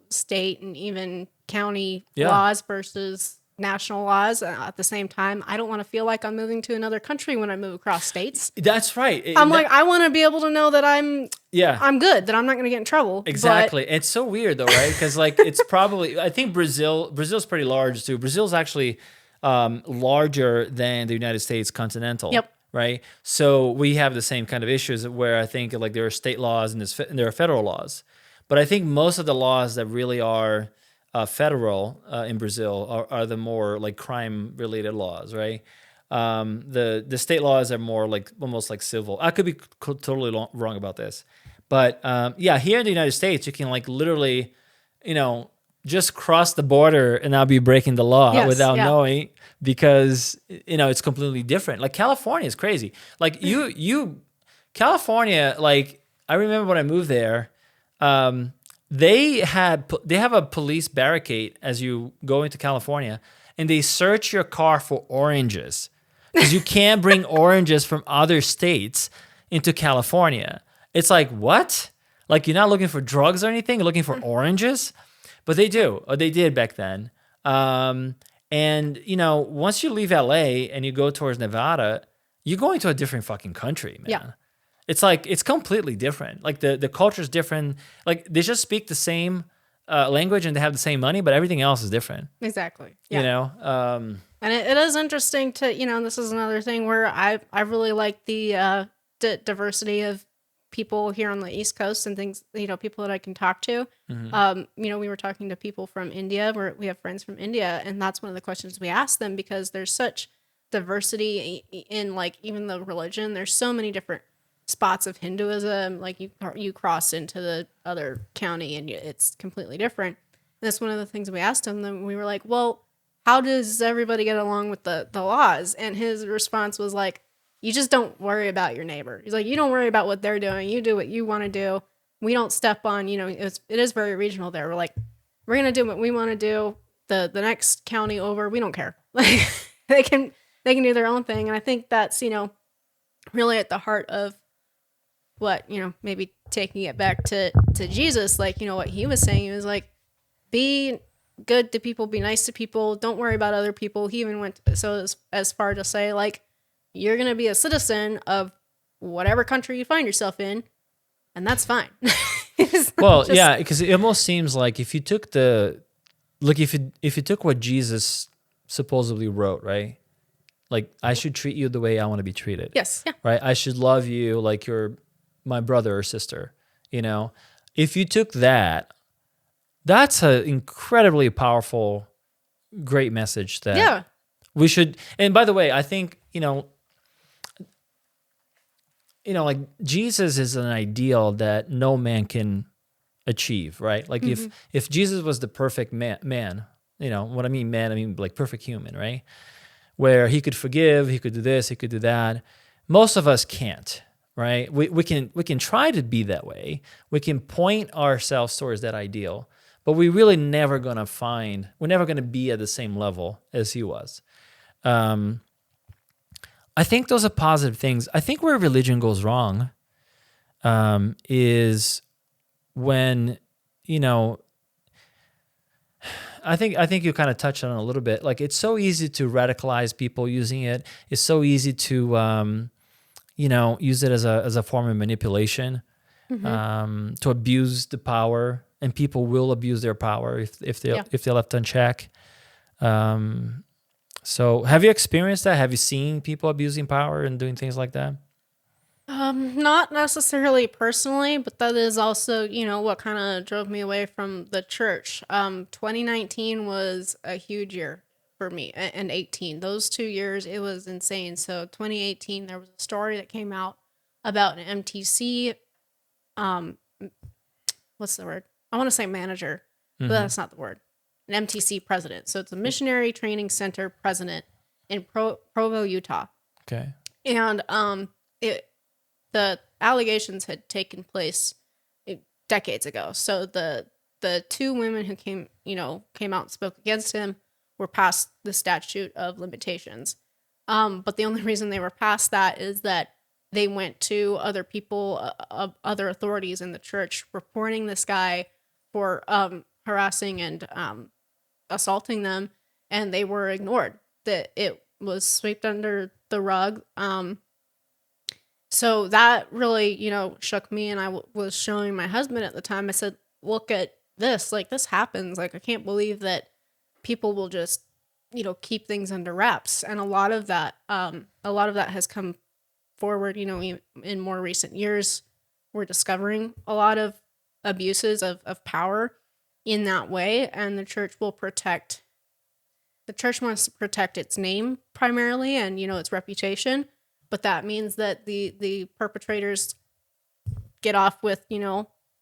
state and even county laws versus national laws. At the same time, I don't want to feel like I'm moving to another country when I move across states. That's right. I want to be able to know that I'm good, that I'm not going to get in trouble. Exactly. But it's so weird though, right? Because it's probably, I think Brazil's pretty large too. Brazil's actually larger than the United States continental. Yep. Right. So we have the same kind of issues where I think there are state laws and there are federal laws. But I think most of the laws that really are federal in Brazil are the more like crime related laws, right? The state laws are more like almost like civil. I could be totally wrong about this, but here in the United States, you can like literally, just cross the border and not be breaking the law without knowing, because it's completely different. Like California is crazy. Like California, like I remember when I moved there. They have a police barricade as you go into California, and they search your car for oranges, because you can't bring oranges from other states into California. It's like, what? Like you're not looking for drugs or anything, you're looking for oranges? But they do, or they did back then. And once you leave LA and you go towards Nevada, you're going to a different fucking country, man. Yeah. It's like, it's completely different. Like the culture is different. Like they just speak the same language and they have the same money, but everything else is different. Exactly. Yeah. And it is interesting to, this is another thing where I really like the diversity of people here on the East Coast and things, people that I can talk to. Mm-hmm. We were talking to people from India, where we have friends from India, and that's one of the questions we ask them, because there's such diversity in like even the religion. There's so many different spots of Hinduism, like you cross into the other county and it's completely different. And that's one of the things we asked him. Then we were like, well, how does everybody get along with the laws? And his response was like, you just don't worry about your neighbor. He's like, you don't worry about what they're doing. You do what you want to do. We don't step on, it is very regional there. We're like, we're going to do what we want to do. The next county over, we don't care. Like they can do their own thing. And I think that's, really at the heart of what, maybe taking it back to Jesus, like, what he was saying, he was like, be good to people, be nice to people, don't worry about other people. He even went as far to say, like, you're going to be a citizen of whatever country you find yourself in, and that's fine. Well, yeah, because it almost seems like if you took if you took what Jesus supposedly wrote, right? Like, I should treat you the way I want to be treated. Yes. Yeah. Right? I should love you like you're my brother or sister, If you took that, that's an incredibly powerful, great message that we should. And by the way, I think, like, Jesus is an ideal that no man can achieve, right? Like, if Jesus was the perfect man, what I mean man, I mean like perfect human, right? Where he could forgive, he could do this, he could do that. Most of us can't, right? We can try to be that way. We can point ourselves towards that ideal, but we're never going to be at the same level as he was. I think those are positive things. I think where religion goes wrong is when, I think you kind of touched on it a little bit. Like, it's so easy to radicalize people using it. It's so easy to, use it as a form of manipulation, to abuse the power, and people will abuse their power if they're left unchecked. So, have you experienced that? Have you seen people abusing power and doing things like that? Not necessarily personally, but that is also, what kind of drove me away from the church. 2019 was a huge year for me, and 18. Those 2 years, it was insane. So 2018, there was a story that came out about an MTC, what's the word? I want to say manager, but that's not the word. An MTC president. So it's a missionary training center president in Provo, Utah. Okay. And the allegations had taken place decades ago. So the two women who came out and spoke against him were past the statute of limitations. But the only reason they were past that is that they went to other people, other authorities in the church, reporting this guy for harassing and assaulting them, and they were ignored. That it was swept under the rug. So that really, shook me. And I was showing my husband at the time. I said, look at this. Like, this happens. Like, I can't believe that people will just, keep things under wraps. And a lot of that has come forward, in more recent years. We're discovering a lot of abuses of power in that way. And the church wants to protect its name primarily and, its reputation. But that means that the perpetrators get off with,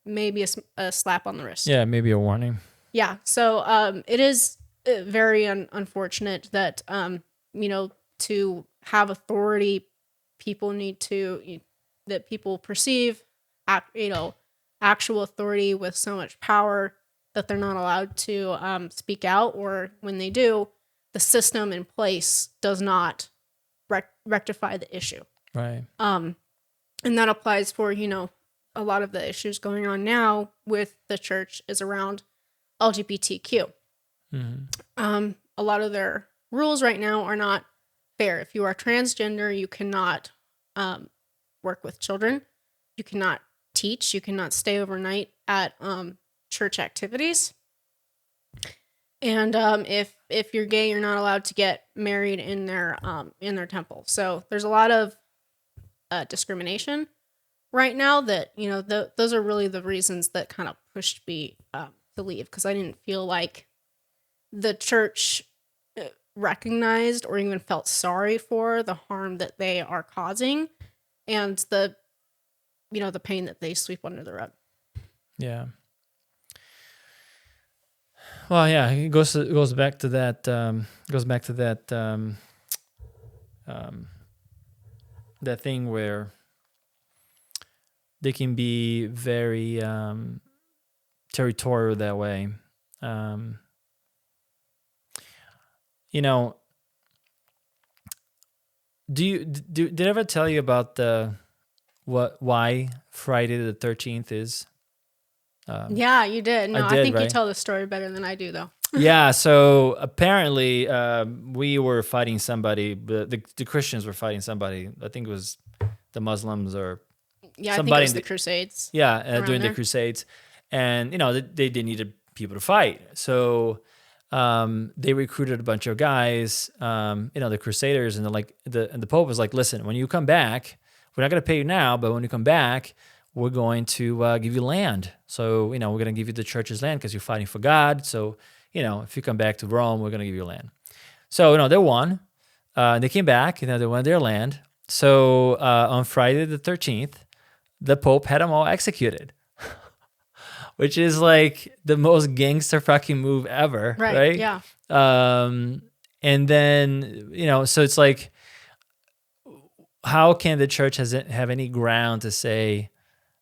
maybe a slap on the wrist. Yeah, maybe a warning. Yeah. So it is very unfortunate that, to have authority, people need to, that people perceive, actual authority with so much power that they're not allowed to speak out, or when they do, the system in place does not rectify the issue. Right. And that applies for, a lot of the issues going on now with the church is around LGBTQ. A lot of their rules right now are not fair. If you are transgender, you cannot work with children. You cannot teach. You cannot stay overnight at church activities. And if you're gay, you're not allowed to get married in their temple. So there's a lot of discrimination right now that, those are really the reasons that kind of pushed me to leave, because I didn't feel like the church recognized or even felt sorry for the harm that they are causing and the pain that they sweep under the rug. Yeah. Well, yeah, it goes back to that. That thing where they can be very territorial that way. Did I ever tell you about why Friday the 13th is? Yeah, you did. No, I I did, think you right? tell the story better than I do, though. Yeah, so apparently we were fighting somebody, the Christians were fighting somebody. I think it was the Muslims or Yeah, I think it somebody was in the the, Crusades. yeah, Around during the there. Crusades. And, they needed people to fight. So they recruited a bunch of guys, the Crusaders, and the Pope was like, listen, when you come back, we're not going to pay you now, but when you come back, we're going to give you land. So, we're going to give you the church's land because you're fighting for God. So, if you come back to Rome, we're going to give you land. So, they won. They came back, they won their land. So on Friday the 13th, the Pope had them all executed, which is like the most gangster fucking move ever, right? Yeah. And then, so it's like, how can the church have any ground to say,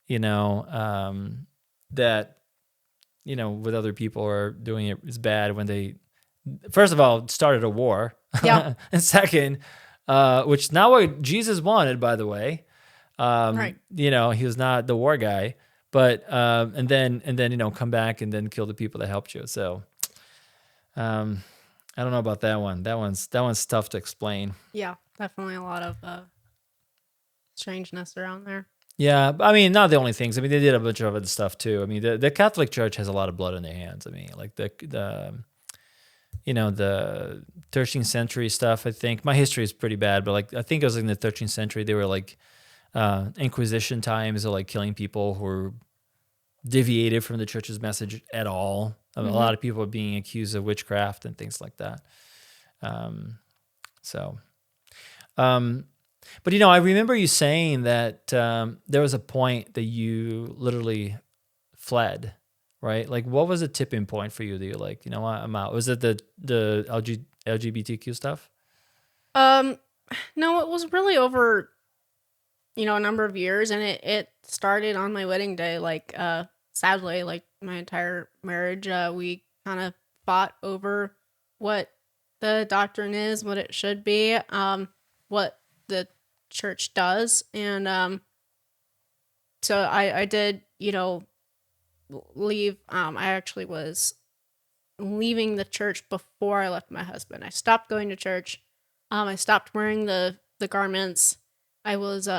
that, what other people are doing is bad when they, first of all, started a war. Yeah. And second, which not what Jesus wanted, by the way. Right. He was not the war guy, but and then come back and then kill the people that helped you. So I don't know about that one. That one's tough to explain. Yeah, definitely a lot of strangeness around there. Yeah, I mean, not the only things. I mean, they did a bunch of other stuff too. I mean, the Catholic Church has a lot of blood on their hands. I mean, like the 13th century stuff. I think my history is pretty bad, but like I think it was in the 13th century. They were like Inquisition times, of like killing people who were deviated from the church's message at all. I mean, a lot of people are being accused of witchcraft and things like that. But I remember you saying that there was a point that you literally fled, right? Like, what was a tipping point for you that you're like, what, I'm out? Was it the LGBTQ stuff? No, it was really over, a number of years, and it started on my wedding day. Like, sadly, like my entire marriage, we kind of fought over what the doctrine is, what it should be, what the church does, and so I did, leave. I actually was leaving the church before I left my husband. I stopped going to church. I stopped wearing the garments. I was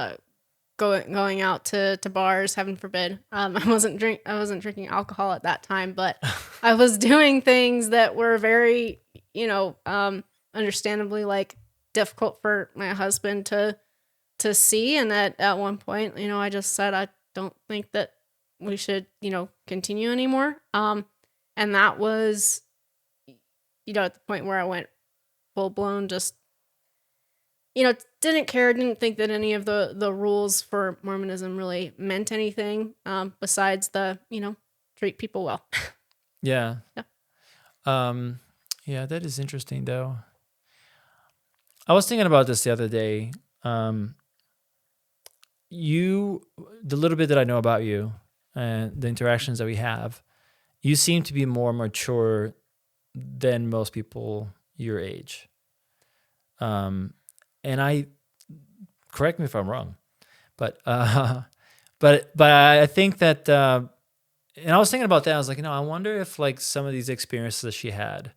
going out to bars, heaven forbid. I wasn't drinking alcohol at that time, but I was doing things that were very, understandably like difficult for my husband to see. And at one point, I just said, I don't think that we should, continue anymore. And that was, at the point where I went full blown, just, didn't care, didn't think that any of the rules for Mormonism really meant anything, besides the, treat people well. Yeah. Yeah. Yeah, that is interesting though. I was thinking about this the other day. The little bit that I know about you and the interactions that we have, you seem to be more mature than most people your age. And I, correct me if I'm wrong, but I think that, and I was thinking about that. I was like, I wonder if like some of these experiences that she had,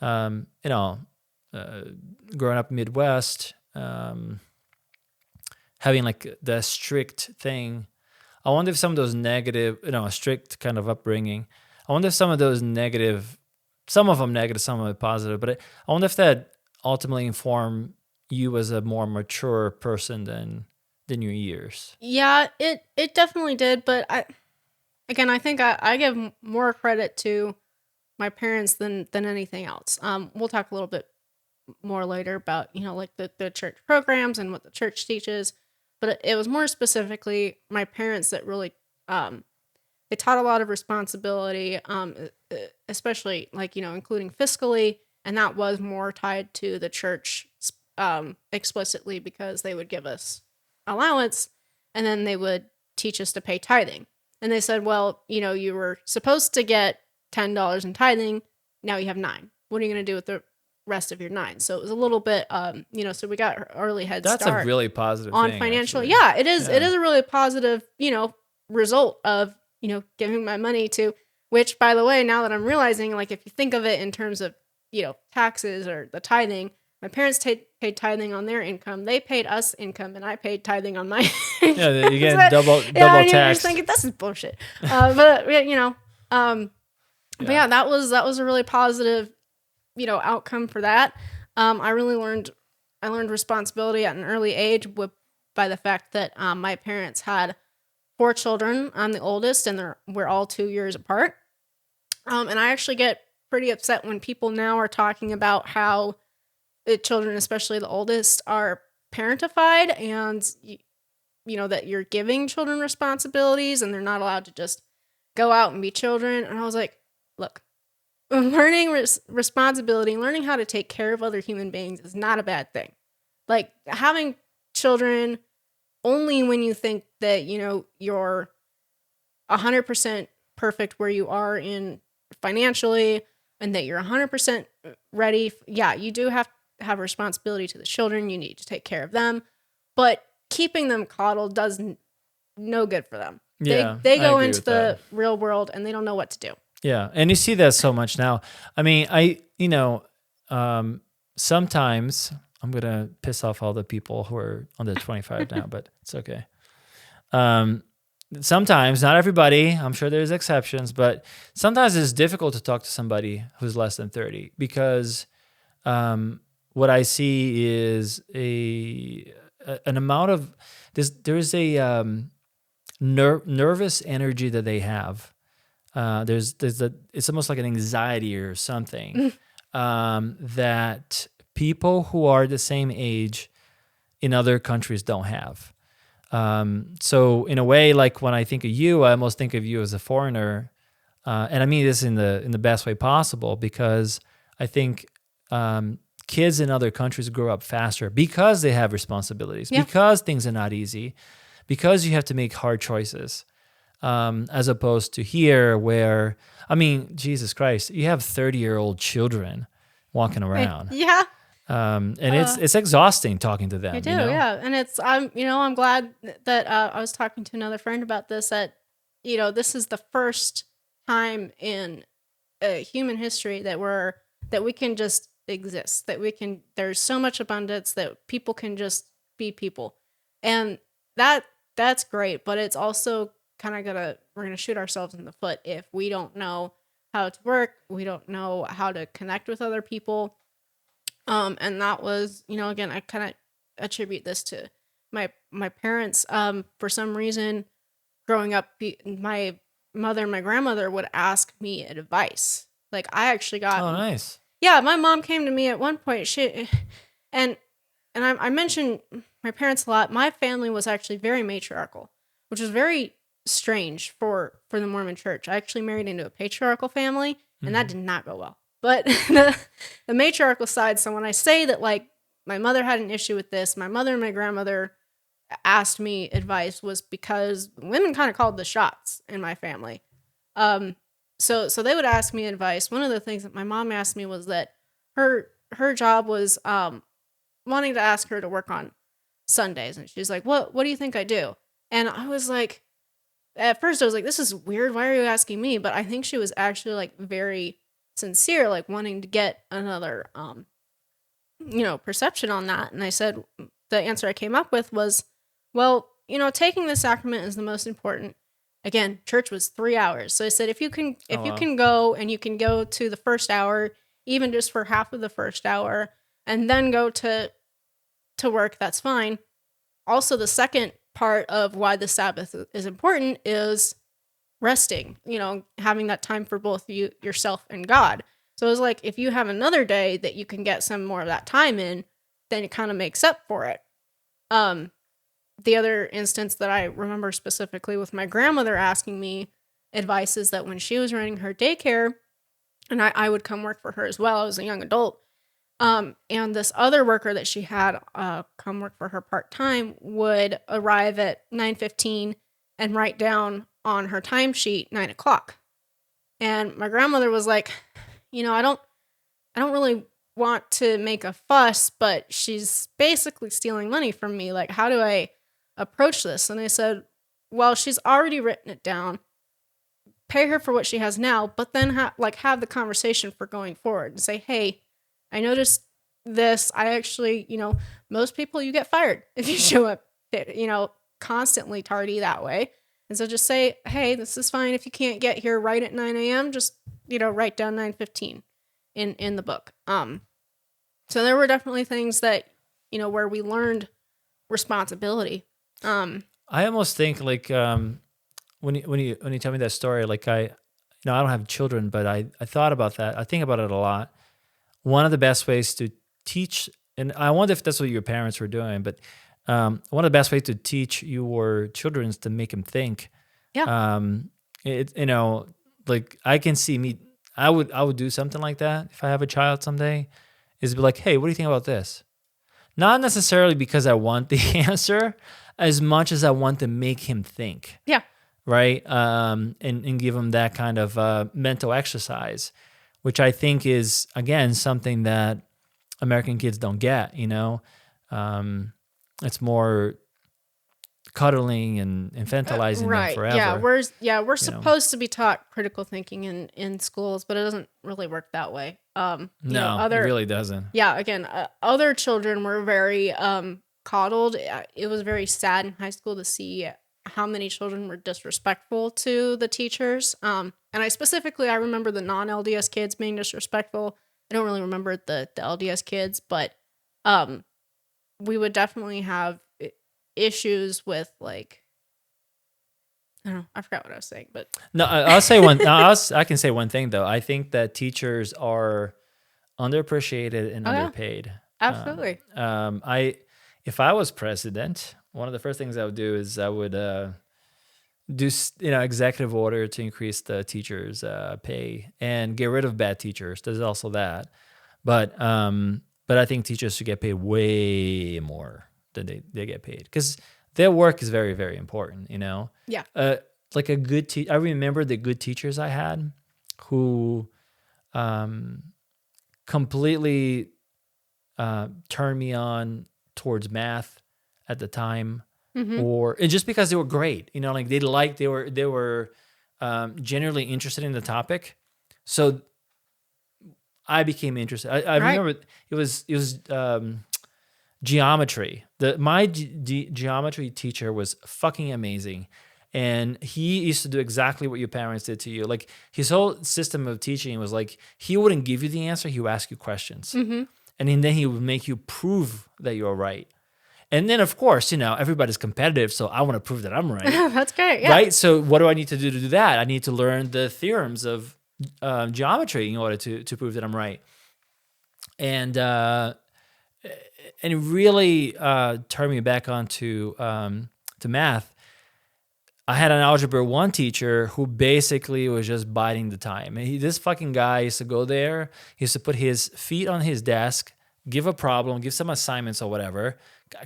growing up Midwest, having like the strict thing. I wonder if some of those negative, a strict kind of upbringing. I wonder if some of those negative, some of them negative, some of them positive, but I wonder if that ultimately informed you as a more mature person than your years. Yeah, it definitely did. But I think I give more credit to my parents than anything else. We'll talk a little bit more later about, like the church programs and what the church teaches. But it was more specifically my parents that really, they taught a lot of responsibility, especially like, including fiscally. And that was more tied to the church explicitly, because they would give us allowance and then they would teach us to pay tithing. And they said, well, you were supposed to get $10 in tithing. Now you have $9. What are you going to do with the rest of your 9. So it was a little bit, so we got early head That's start a really positive on thing, financial. actually. Yeah, it is. Yeah. It is a really positive, result of, giving my money to, which, by the way, now that I'm realizing, like, if you think of it in terms of, taxes or the tithing, my parents paid tithing on their income. They paid us income, and I paid tithing on my Yeah, income. you get double And you're just tax. thinking, this is bullshit. But yeah, that was a really positive, outcome for that. I learned responsibility at an early age by the fact that my parents had 4 children. I'm the oldest, and we're all 2 years apart. And I actually get pretty upset when people now are talking about how the children, especially the oldest, are parentified, and that you're giving children responsibilities and they're not allowed to just go out and be children. And I was like, look, learning responsibility, learning how to take care of other human beings is not a bad thing. Like, having children only when you think that, you're 100% perfect where you are in financially, and that you're 100% ready. Yeah, you do have to have a responsibility to the children. You need to take care of them. But keeping them coddled does no good for them. Yeah, They I go agree into with the that. real world and they don't know what to do. Yeah, and you see that so much now. I mean, sometimes I'm gonna piss off all the people who are under 25 now, but it's okay. Sometimes, not everybody, I'm sure there's exceptions, but sometimes it's difficult to talk to somebody who's less than 30 because what I see is an amount of there's a nervous energy that they have. It's almost like an anxiety or something that people who are the same age in other countries don't have. So in a way, like when I think of you, I almost think of you as a foreigner, and I mean this in the best way possible, because I think kids in other countries grow up faster because they have responsibilities, because things are not easy, because you have to make hard choices. As opposed to here where, I mean, Jesus Christ, you have 30-year-old children walking around. Yeah. And it's exhausting talking to them. I do, yeah. And I'm glad that I was talking to another friend about this, that, this is the first time in human history that we can just exist, there's so much abundance that people can just be people. And that's great, but it's also kind of we're gonna shoot ourselves in the foot if we don't know how to work, we don't know how to connect with other people. And that was, again, I kind of attribute this to my parents. For some reason, growing up, my mother and my grandmother would ask me advice. Like, I actually got, oh, nice. Yeah, my mom came to me at one point. And I mentioned my parents a lot. My family was actually very matriarchal, which was very strange for the Mormon church. I actually married into a patriarchal family, and that did not go well. But the matriarchal side, so when I say that, like, my mother had an issue with this, my mother and my grandmother asked me advice, was because women kind of called the shots in my family. So they would ask me advice. One of the things that my mom asked me was that her job was wanting to ask her to work on Sundays, and she's like, "What do you think I do?" And I was like, at first I was like, "This is weird. Why are you asking me?" But I think she was actually, like, very sincere, like wanting to get another perception on that. And I said, the answer I came up with was, well, taking the sacrament is the most important. Again, church was 3 hours. So I said, if you can go, and you can go to the first hour, even just for half of the first hour, and then go to work, that's fine. Also, the second part of why the Sabbath is important is resting, having that time for both yourself and God. So it was like, if you have another day that you can get some more of that time in, then it kind of makes up for it. The other instance that I remember specifically with my grandmother asking me advice is that when she was running her daycare, and I would come work for her as well, I was a young adult, and this other worker that she had come work for her part-time would arrive at 9:15 and write down on her timesheet 9:00. And my grandmother was like, I don't really want to make a fuss, but she's basically stealing money from me. Like, how do I approach this? And I said, well, she's already written it down. Pay her for what she has now, but then have the conversation for going forward and say, hey, I noticed this. I actually, most people, you get fired if you show up, constantly tardy that way. And so just say, hey, this is fine. If you can't get here right at 9 a.m., just, write down 9:15 in the book. So there were definitely things that, where we learned responsibility. I almost think like when you tell me that story, like I don't have children, but I thought about that. I think about it a lot. One of the best ways to teach, and I wonder if that's what your parents were doing, but one of the best ways to teach your children is to make them think. Yeah. Like I can see me. I would do something like that if I have a child someday. Is be like, hey, what do you think about this? Not necessarily because I want the answer, as much as I want to make him think. Yeah. Right. And give him that kind of mental exercise, which I think is again something that American kids don't get. It's more cuddling and infantilizing them forever. We're supposed to be taught critical thinking in schools, but it doesn't really work that way. No, it really doesn't. Yeah, again, other children were very coddled. It was very sad in high school to see how many children were disrespectful to the teachers. And I remember the non-LDS kids being disrespectful. I don't really remember the LDS kids, but we would definitely have issues with like, I don't know, I forgot what I was saying, but no, I'll say one. I can say one thing though. I think that teachers are underappreciated and underpaid. Absolutely. If I was president, one of the first things I would do is I would do executive order to increase the teachers' pay and get rid of bad teachers. There's also that, but I think teachers should get paid way more than they get paid because their work is very, very important. Yeah. Like a good I remember the good teachers I had who completely turned me on towards math at the time. Mm-hmm. And just because they were great, like they were genuinely interested in the topic. So I became interested. I remember it was geometry. My geometry teacher was fucking amazing. And he used to do exactly what your parents did to you. Like his whole system of teaching was like, he wouldn't give you the answer. He would ask you questions. Mm-hmm. And then he would make you prove that you're right. And then, of course, everybody's competitive, so I want to prove that I'm right. That's great, yeah. Right? So what do I need to do that? I need to learn the theorems of geometry in order to prove that I'm right. And it really turned me back onto to math. I had an Algebra 1 teacher who basically was just biding the time. This fucking guy used to go there. He used to put his feet on his desk, give a problem, give some assignments or whatever,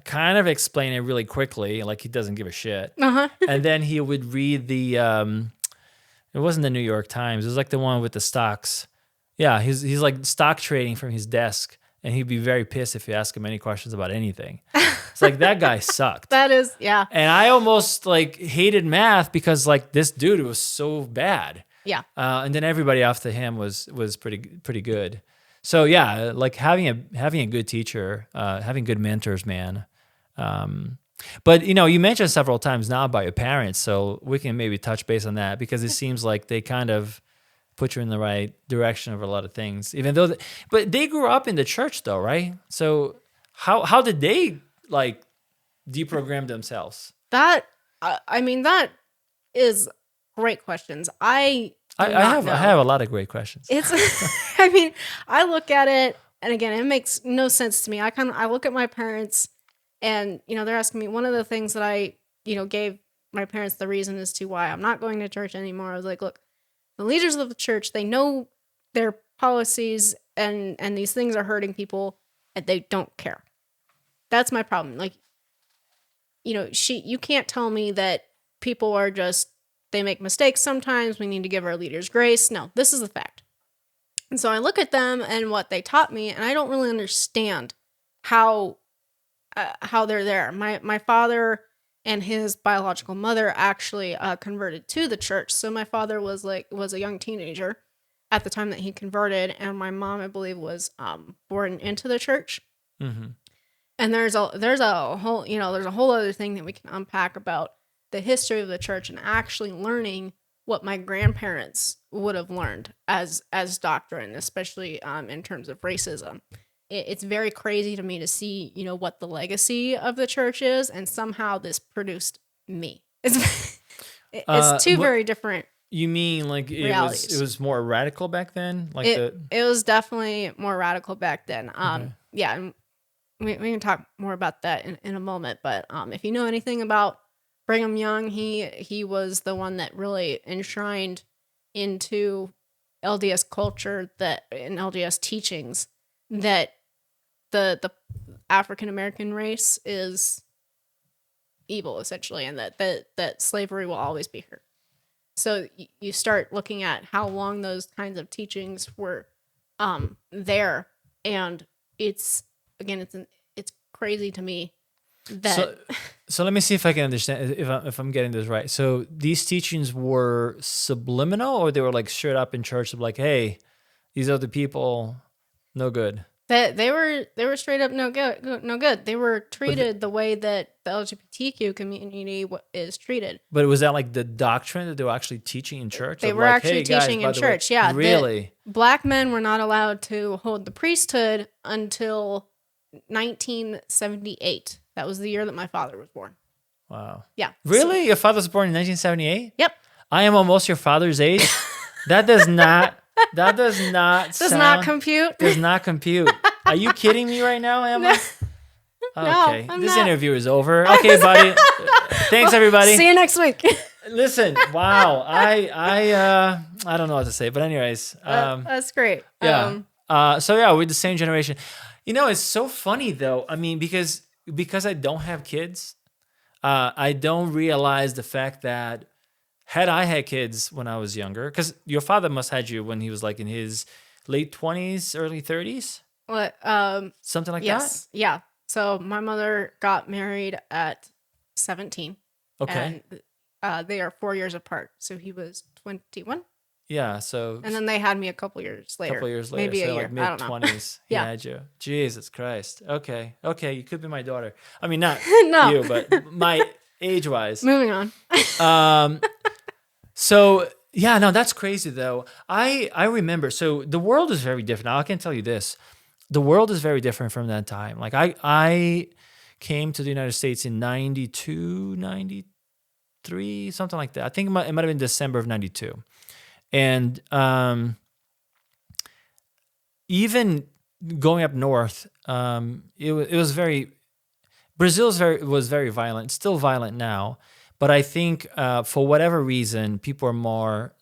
kind of explain it really quickly, like he doesn't give a shit. Uh-huh. And then he would read the, it wasn't the New York Times. It was like the one with the stocks. Yeah, he's like stock trading from his desk. And he'd be very pissed if you ask him any questions about anything. It's like, that guy sucked. That is, yeah. And I almost like hated math because like this dude was so bad. Yeah. And then everybody after him was pretty good. So yeah, like having a good teacher, having good mentors, man. But you mentioned several times now about your parents, so we can maybe touch base on that because it seems like they kind of put you in the right direction of a lot of things, even though, but they grew up in the church though, right? So how did they like deprogram themselves? That is great questions. I have a lot of great questions. It's, I look at it, and again, it makes no sense to me. I look at my parents, and they're asking me. One of the things that I gave my parents the reason as to why I'm not going to church anymore. I was like, look, the leaders of the church, they know their policies and these things are hurting people, and they don't care. That's my problem. Like, you can't tell me that people are just, they make mistakes sometimes. We need to give our leaders grace. No, this is the fact. And so I look at them and what they taught me, and I don't really understand how they're there. My father and his biological mother actually converted to the church. So my father was a young teenager at the time that he converted, and my mom, I believe, was born into the church. Mm-hmm. And there's a whole there's a whole other thing that we can unpack about the history of the church and actually learning what my grandparents would have learned as doctrine, especially in terms of racism. It's very crazy to me to see, what the legacy of the church is, and somehow this produced me. It's two very different. You mean like it was more radical back then? Like it was definitely more radical back then. Okay. Yeah, and we can talk more about that in a moment. But if you know anything about Brigham Young, he was the one that really enshrined into LDS culture, that in LDS teachings, that the African American race is evil, essentially, and that slavery will always be here. So you start looking at how long those kinds of teachings were there, and it's crazy to me that. So let me see if I can understand if I'm getting this right. So these teachings were subliminal, or they were like straight up in church of like, hey, these other people, no good. That they were straight up no good. They were treated the way that the LGBTQ community is treated. But was that like the doctrine that they were actually teaching in church? They were actually teaching in church. Yeah, really. Black men were not allowed to hold the priesthood until 1978. That was the year that my father was born. Wow. Yeah. Really? Your father was born in 1978? Yep. I am almost your father's age. That does not compute. Does not compute. Are you kidding me right now, Emma? No. Okay. I'm this not. interview is over. Okay, buddy. Thanks, everybody. See you next week. Listen, wow. I don't know what to say, but anyways. That's great. Yeah. We're the same generation. It's so funny though. I mean, because I don't have kids, I don't realize the fact that had I had kids when I was younger, because your father must have had you when he was like in his late 20s, early 30s? What? Something like yes. that? Yeah. So my mother got married at 17. Okay. And they are 4 years apart. So he was 21. Yeah. So. And then they had me a couple years later. Maybe so a year. Like mid-20s. Yeah. He had you. Jesus Christ. Okay. You could be my daughter. I mean, not No. you, but my age-wise. Moving on. So yeah, no, that's crazy though. I remember. So the world is very different. Now I can tell you this: the world is very different from that time. Like I came to the United States in 92, 93, something like that. I think it might have been December of 92, and even going up north, it was very. Brazil was very violent. It's still violent now. But I think for whatever reason, people are more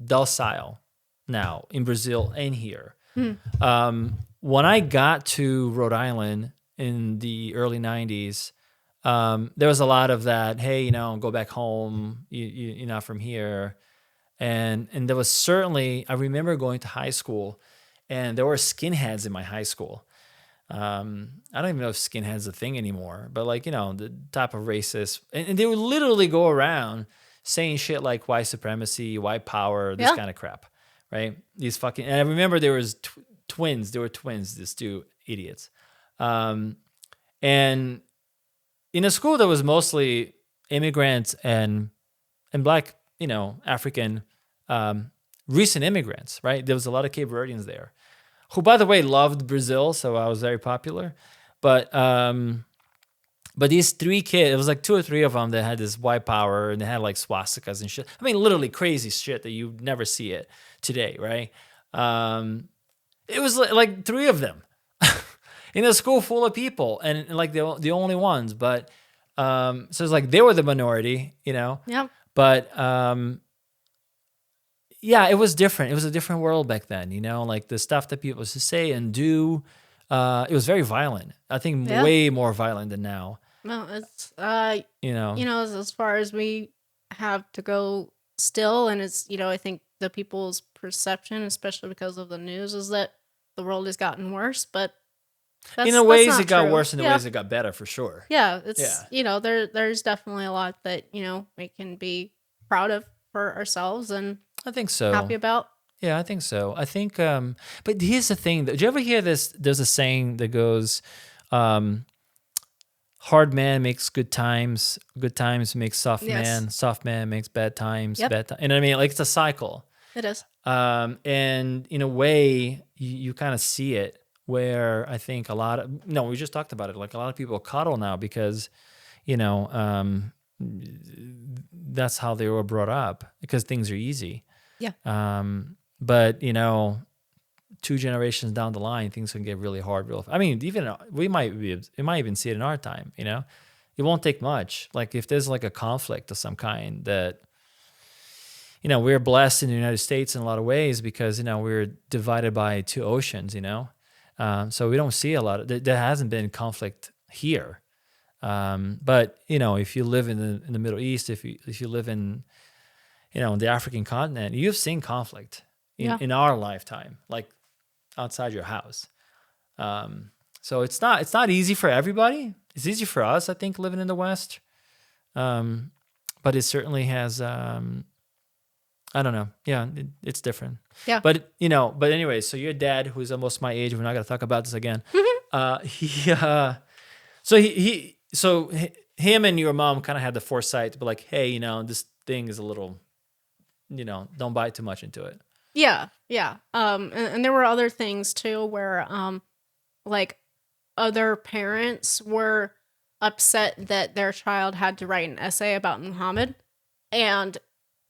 docile now in Brazil and here. When I got to Rhode Island in the early 90s, there was a lot of that, hey, go back home, you're not from here. And there was certainly, I remember going to high school, and there were skinheads in my high school. I don't even know if skinhead's a thing anymore, but the type of racist, and they would literally go around saying shit like white supremacy, white power, this kind of crap, right? These fucking, and I remember there was twins, these two idiots. And in a school that was mostly immigrants and black, African, recent immigrants, right? There was a lot of Cape Verdeans there, who, by the way, loved Brazil, so I was very popular. But these three kids, it was like two or three of them that had this white power, and they had like swastikas and shit. I mean, literally crazy shit that you never see it today, right? It was like three of them in a school full of people, and like the only ones. But so it's like they were the minority, Yeah. But yeah, it was different. It was a different world back then, like the stuff that people used to say and do. It was very violent. I think way more violent than now. Well, it's as far as we have to go still, and it's, I think the people's perception, especially because of the news, is that the world has gotten worse, but In a ways, not it got true. worse. In the ways, it got better for sure. Yeah, it's there's definitely a lot that we can be proud of for ourselves and I think so. happy about. Yeah, I think so. I think, but here's the thing. Did you ever hear this? There's a saying that goes, hard man makes good times makes soft man, soft man makes bad times, bad time. You know what I mean? Like, it's a cycle. It is. And in a way, you kind of see it where I think we just talked about it. Like, a lot of people cuddle now because, that's how they were brought up, because things are easy. Yeah. But 2 generations down the line, things can get really hard. I mean, even it might even see it in our time. It won't take much. Like, if there's like a conflict of some kind that, we're blessed in the United States in a lot of ways because we're divided by 2 oceans. So we don't see a lot of. There hasn't been conflict here. But if you live in the Middle East, if you live in the African continent, you've seen conflict in our lifetime, like outside your house. So it's not easy for everybody. It's easy for us, I think, living in the West. But it certainly has, I don't know. Yeah, it's different. Yeah. But, but anyway, so your dad, who's almost my age, we're not going to talk about this again. So him and your mom kind of had the foresight to be like, hey, this thing is a little, don't buy too much into it. Yeah. Yeah. And there were other things too where, like, other parents were upset that their child had to write an essay about Muhammad. And,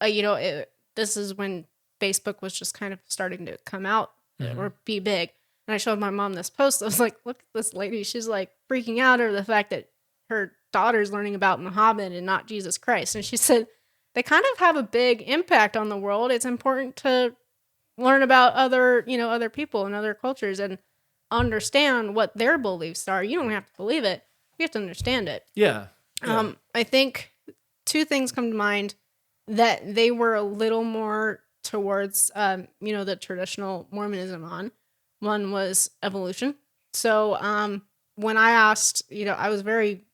this is when Facebook was just kind of starting to come out or be big. And I showed my mom this post. I was like, look at this lady. She's like freaking out over the fact that her daughter's learning about Muhammad and not Jesus Christ. And she said, they kind of have a big impact on the world. It's important to learn about other people and other cultures and understand what their beliefs are. You don't have to believe it. You have to understand it. Yeah. I think 2 things come to mind that they were a little more towards, the traditional Mormonism on. One was evolution. So when I asked, I was very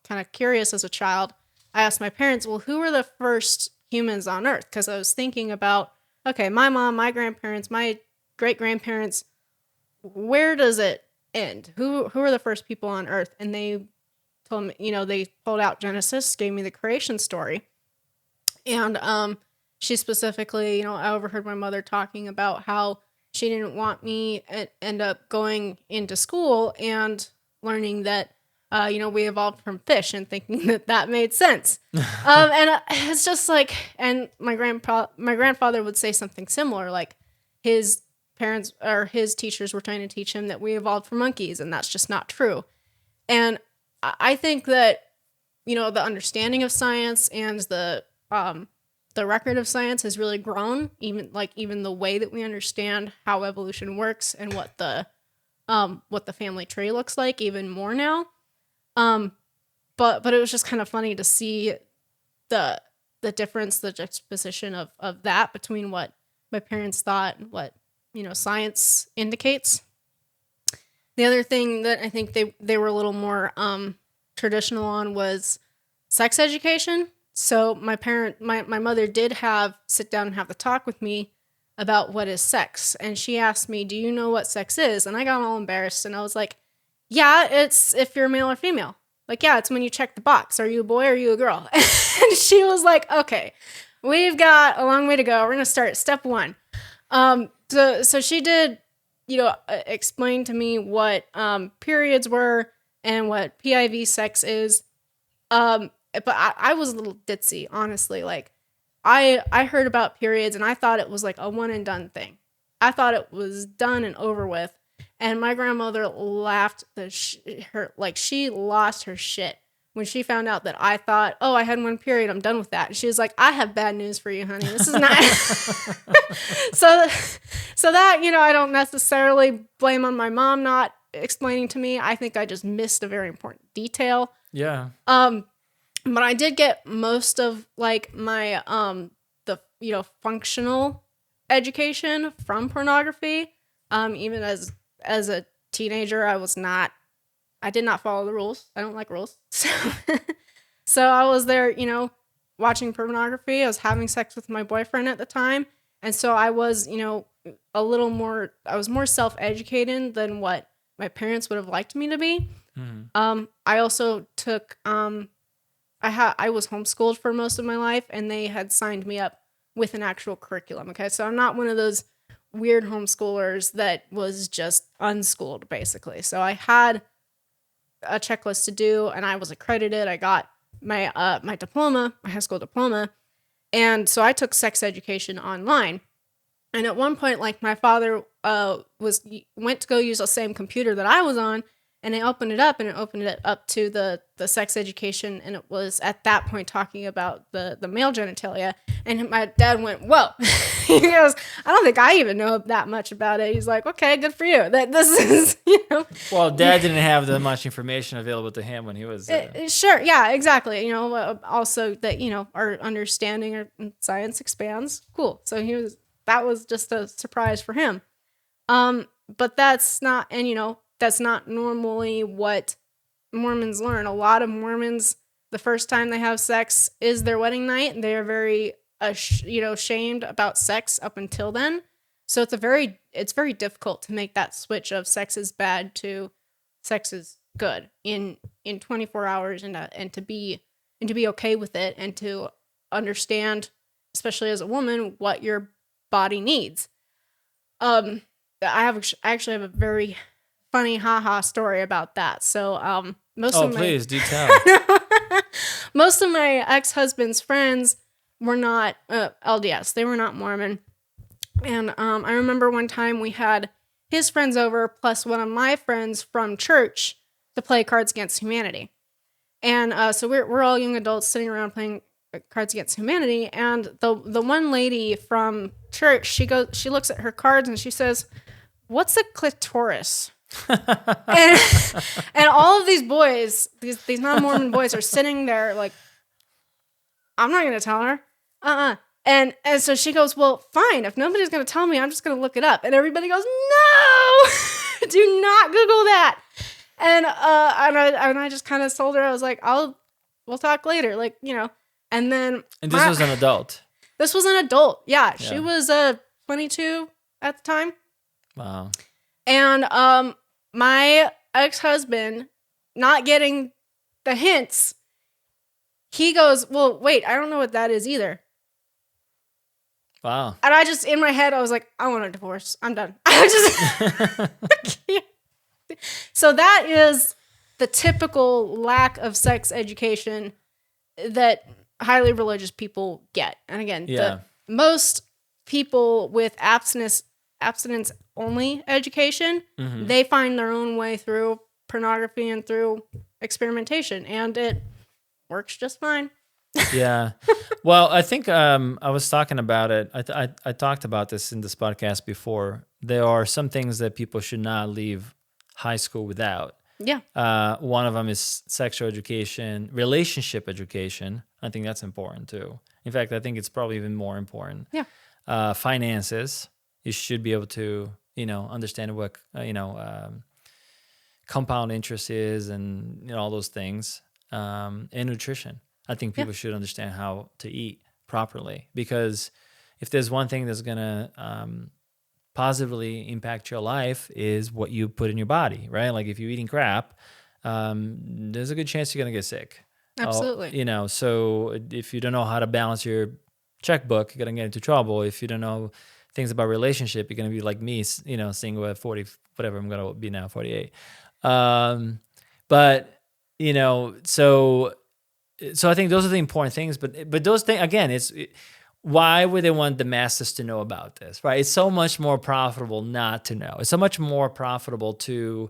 kind of curious as a child. I asked my parents, well, who were the first humans on Earth? Because I was thinking about, okay, my mom, my grandparents, my great-grandparents, where does it end? Who are the first people on Earth? And they told me, they pulled out Genesis, gave me the creation story. And she specifically, I overheard my mother talking about how she didn't want me to end up going into school and learning that, we evolved from fish, and thinking that made sense. And it's just like, and my grandfather would say something similar, like his parents or his teachers were trying to teach him that we evolved from monkeys, and that's just not true. And I think that, the understanding of science and the record of science has really grown, even the way that we understand how evolution works and what the family tree looks like even more now. But it was just kind of funny to see the difference, the juxtaposition of that between what my parents thought and what, science indicates. The other thing that I think they were a little more traditional on was sex education. So my mother did sit down and have the talk with me about what is sex. And she asked me, do you know what sex is? And I got all embarrassed and I was like, yeah, it's if you're male or female. Like, yeah, it's when you check the box. Are you a boy or are you a girl? And she was like, okay, we've got a long way to go. We're going to start step 1. So she did, explain to me what periods were and what PIV sex is. But I was a little ditzy, honestly. Like, I heard about periods and I thought it was like a one and done thing. I thought it was done and over with. And my grandmother laughed she lost her shit when she found out that I thought, oh, I had 1 period, I'm done with that. And she was like, I have bad news for you, honey. This is not. So that, I don't necessarily blame on my mom not explaining to me. I think I just missed a very important detail. Yeah. But I did get most of like my functional education from pornography. Even as a teenager, I did not follow the rules. I don't like rules. So I was there, watching pornography. I was having sex with my boyfriend at the time. And so I was, I was more self-educated than what my parents would have liked me to be. I also took, I was homeschooled for most of my life, and they had signed me up with an actual curriculum. Okay. So I'm not one of those weird homeschoolers that was just unschooled, basically. So I had a checklist to do, and I was accredited. I got my diploma, my high school diploma. And so I took sex education online. And at one point, like, my father went to go use the same computer that I was on, and they opened it up, and it opened it up to the sex education, and it was at that point talking about the male genitalia. And my dad went, "Whoa!" He goes, "I don't think I even know that much about it." He's like, "Okay, good for you. That this is, Well, Dad didn't have that much information available to him when he was. Sure, yeah, exactly. Also that our understanding of science expands. Cool. So that was just a surprise for him. But that's not, that's not normally what Mormons learn. A lot of Mormons, the first time they have sex is their wedding night. They are very, shamed about sex up until then. So it's very difficult to make that switch of sex is bad to sex is good in 24 hours, and to be okay with it, and to understand, especially as a woman, what your body needs. I actually have a very funny haha story about that. So please do tell. Most of my ex-husband's friends were not LDS. They were not Mormon. And I remember one time we had his friends over plus one of my friends from church to play Cards Against Humanity. And so we're all young adults sitting around playing Cards Against Humanity. And the one lady from church, she looks at her cards and she says, "What's a clitoris?" and all of these boys, these non-Mormon boys, are sitting there like, "I'm not going to tell her." And so she goes, "Well, fine. If nobody's going to tell me, I'm just going to look it up." And everybody goes, "No, do not Google that." And I just kind of told her, I was like, we'll talk later. Like, and then. And this was an adult. This was an adult. Yeah. She was 22 at the time. Wow. And my ex-husband, not getting the hints, he goes, "Well, wait, I don't know what that is either." Wow. And I just, in my head, I was like, "I want a divorce. I'm done." I just So that is the typical lack of sex education that highly religious people get. And again, most people with abstinence only education, they find their own way through pornography and through experimentation, and it works just fine. Yeah. Well, I think I was talking about it. I talked about this in this podcast before. There are some things that people should not leave high school without. Yeah. One of them is sexual education, relationship education. I think that's important too. In fact, I think it's probably even more important. Yeah. Finances. You should be able to, understand what, compound interest is, and all those things. And nutrition. I think people should understand how to eat properly, because if there's one thing that's going to positively impact your life is what you put in your body, right? Like if you're eating crap, there's a good chance you're going to get sick. Absolutely. So if you don't know how to balance your checkbook, you're going to get into trouble. If you don't know things about relationship, you're going to be like me, single at 40, whatever I'm going to be now, 48. So I think those are the important things, but those things, again, why would they want the masses to know about this, right? It's so much more profitable not to know. It's so much more profitable to,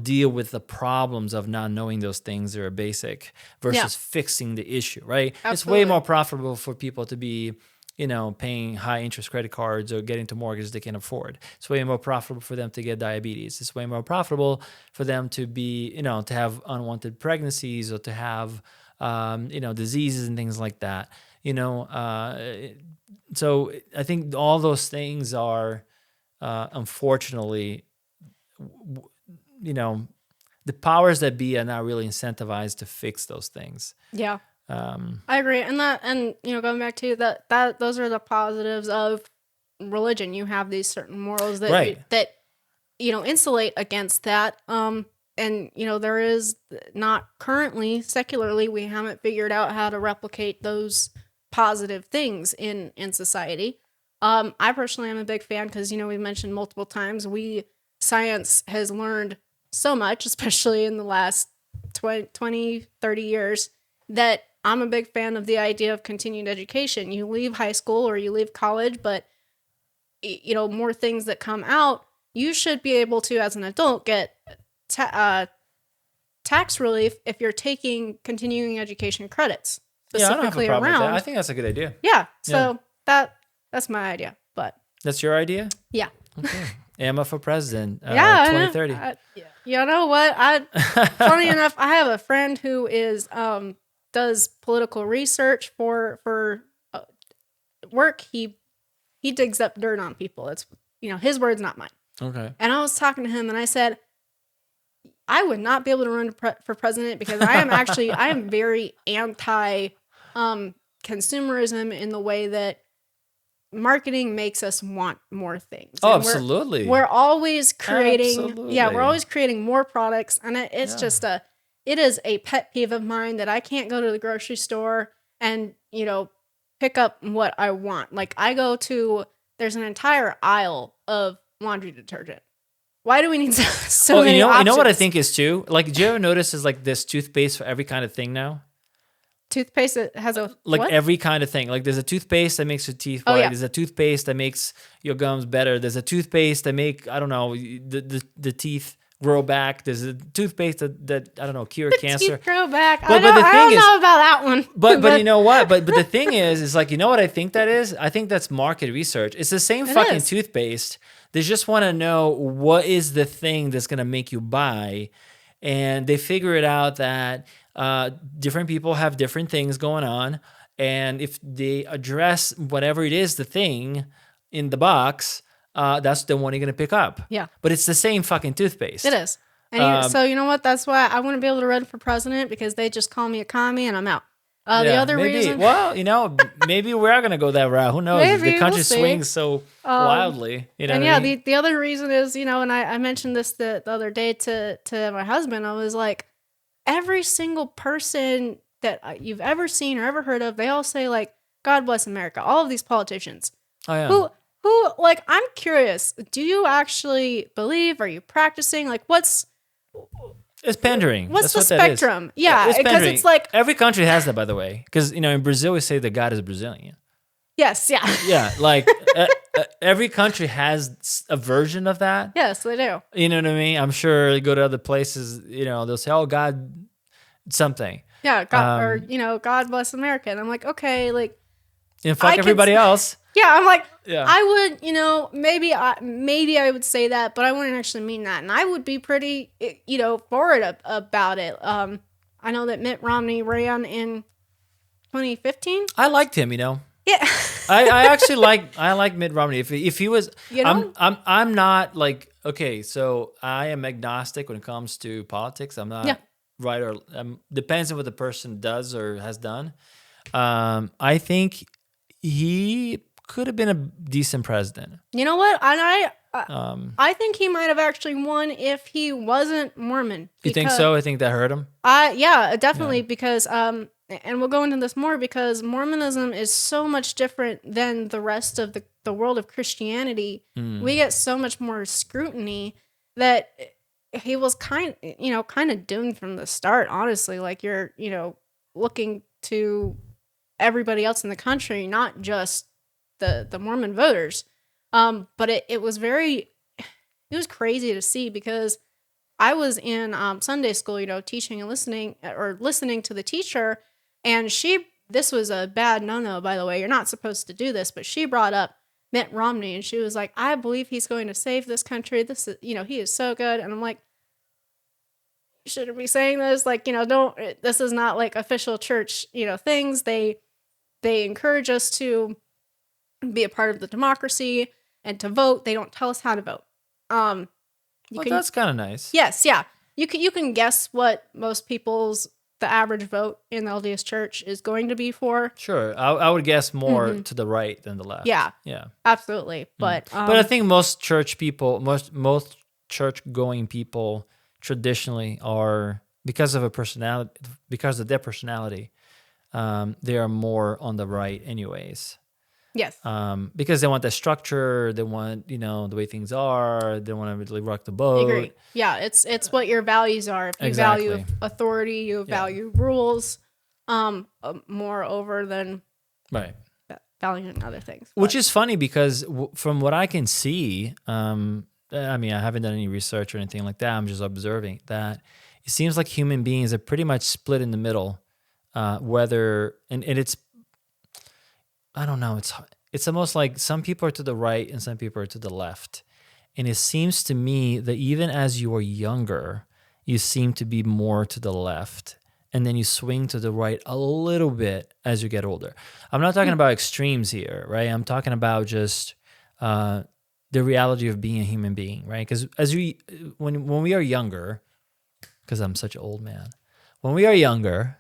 deal with the problems of not knowing those things that are basic versus fixing the issue, right? Absolutely. It's way more profitable for people to be, paying high interest credit cards or getting to mortgages they can't afford. It's way more profitable for them to get diabetes. It's way more profitable for them to be, to have unwanted pregnancies or to have, diseases and things like that. So I think all those things are, unfortunately, the powers that be are not really incentivized to fix those things. Yeah. I agree. And going back to that those are the positives of religion. You have these certain morals that Right. insulate against that. And there is not currently secularly, we haven't figured out how to replicate those positive things in society. I personally am a big fan because we've mentioned multiple times science has learned so much, especially in the last 20, 30 years, that I'm a big fan of the idea of continued education. You leave high school or you leave college, but more things that come out, you should be able to, as an adult, get tax relief if you're taking continuing education credits. Yeah, I don't have a problem with that. I think that's a good idea. Yeah, so that's my idea. But that's your idea? Yeah. Okay. Emma for president. 2030. You know what? Funny enough, I have a friend who does political research for work. He digs up dirt on people. It's his words, not mine. Okay. And I was talking to him, and I said, I would not be able to run for president because I am very anti consumerism in the way that marketing makes us want more things. Oh, absolutely. We're always creating, we're always creating more products, and it is a pet peeve of mine that I can't go to the grocery store and pick up what I want. Like there's an entire aisle of laundry detergent. Why do we need so many options? You know what I think is too? Like, do you ever notice is like this toothpaste for every kind of thing now? Toothpaste that has what? Every kind of thing. Like there's a toothpaste that makes your teeth white. There's a toothpaste that makes your gums better. There's a toothpaste that make, I don't know, the teeth grow back. There's a toothpaste that I don't know, cure cancer. Teeth grow back. I don't know about that one. But you know what? But the thing is like, you know what I think that is? I think that's market research. It's the same fucking toothpaste. They just want to know what is the thing that's going to make you buy. And they figure it out that different people have different things going on. And if they address whatever it is, the thing in the box, that's the one you're going to pick up. Yeah. But it's the same fucking toothpaste. It is. And so you know what? That's why I wouldn't be able to run for president because they just call me a commie and I'm out. The other reason... Well, maybe we are going to go that route. Who knows? Maybe, the country swings so wildly. The other reason is, and I mentioned this the other day to my husband. I was like, every single person that you've ever seen or ever heard of, they all say, like, God bless America. All of these politicians. Oh, yeah. Who like, I'm curious, do you actually believe? Are you practicing? Like, it's pandering. What's the spectrum? Yeah, because it's like every country has that, by the way. Because in Brazil we say that God is Brazilian. Yes, yeah, yeah. Like every country has a version of that. Yes, they do. You know what I mean? I'm sure you go to other places. They'll say, "Oh, God, something." Yeah, God, or God bless America. And I'm like, okay, like, fuck everybody else. Yeah, I'm like, I would, maybe I would say that, but I wouldn't actually mean that. And I would be pretty, forward about it. I know that Mitt Romney ran in 2015. I liked him, Yeah. I actually like Mitt Romney. If he was, I'm not like, okay, so I am agnostic when it comes to politics. I'm not right or depends on what the person does or has done. I think he could have been a decent president. You know what? And I think he might have actually won if he wasn't Mormon. You think so? I think that hurt him. Yeah, definitely. Because and we'll go into this more because Mormonism is so much different than the rest of the world of Christianity. We get so much more scrutiny that he was kind of doomed from the start. Honestly, like you're looking to everybody else in the country, not just the Mormon voters. But it was crazy to see because I was in Sunday school, teaching and listening to the teacher, and this was a bad no-no, by the way. You're not supposed to do this, but she brought up Mitt Romney, and she was like, I believe he's going to save this country. This is, he is so good. And I'm like, you shouldn't be saying this. Like, this is not like official church, things. They encourage us to be a part of the democracy and to vote. They don't tell us how to vote. You Well, can that's kind of nice. Yes, yeah. You can guess what the average vote in the LDS Church is going to be for. Sure. I would guess more to the right than the left. Yeah. Yeah. Absolutely. But But I think most church people, most church going people traditionally are, because of their personality, they are more on the right anyways. yes. Because they want the structure, they want, the way things are, they want to really rock the I boat. agree. Yeah, it's what your values are. If you Exactly. value authority, you value rules more over than Right. valuing other things. Which is funny because from what I can see, I mean, I haven't done any research or anything like that. I'm just observing that it seems like human beings are pretty much split in the middle. And it's, I don't know, it's almost like some people are to the right and some people are to the left. And it seems to me that even as you are younger, you seem to be more to the left. And then you swing to the right a little bit as you get older. I'm not talking about extremes here, right? I'm talking about just the reality of being a human being, right? Because when we are younger, because I'm such an old man, when we are younger,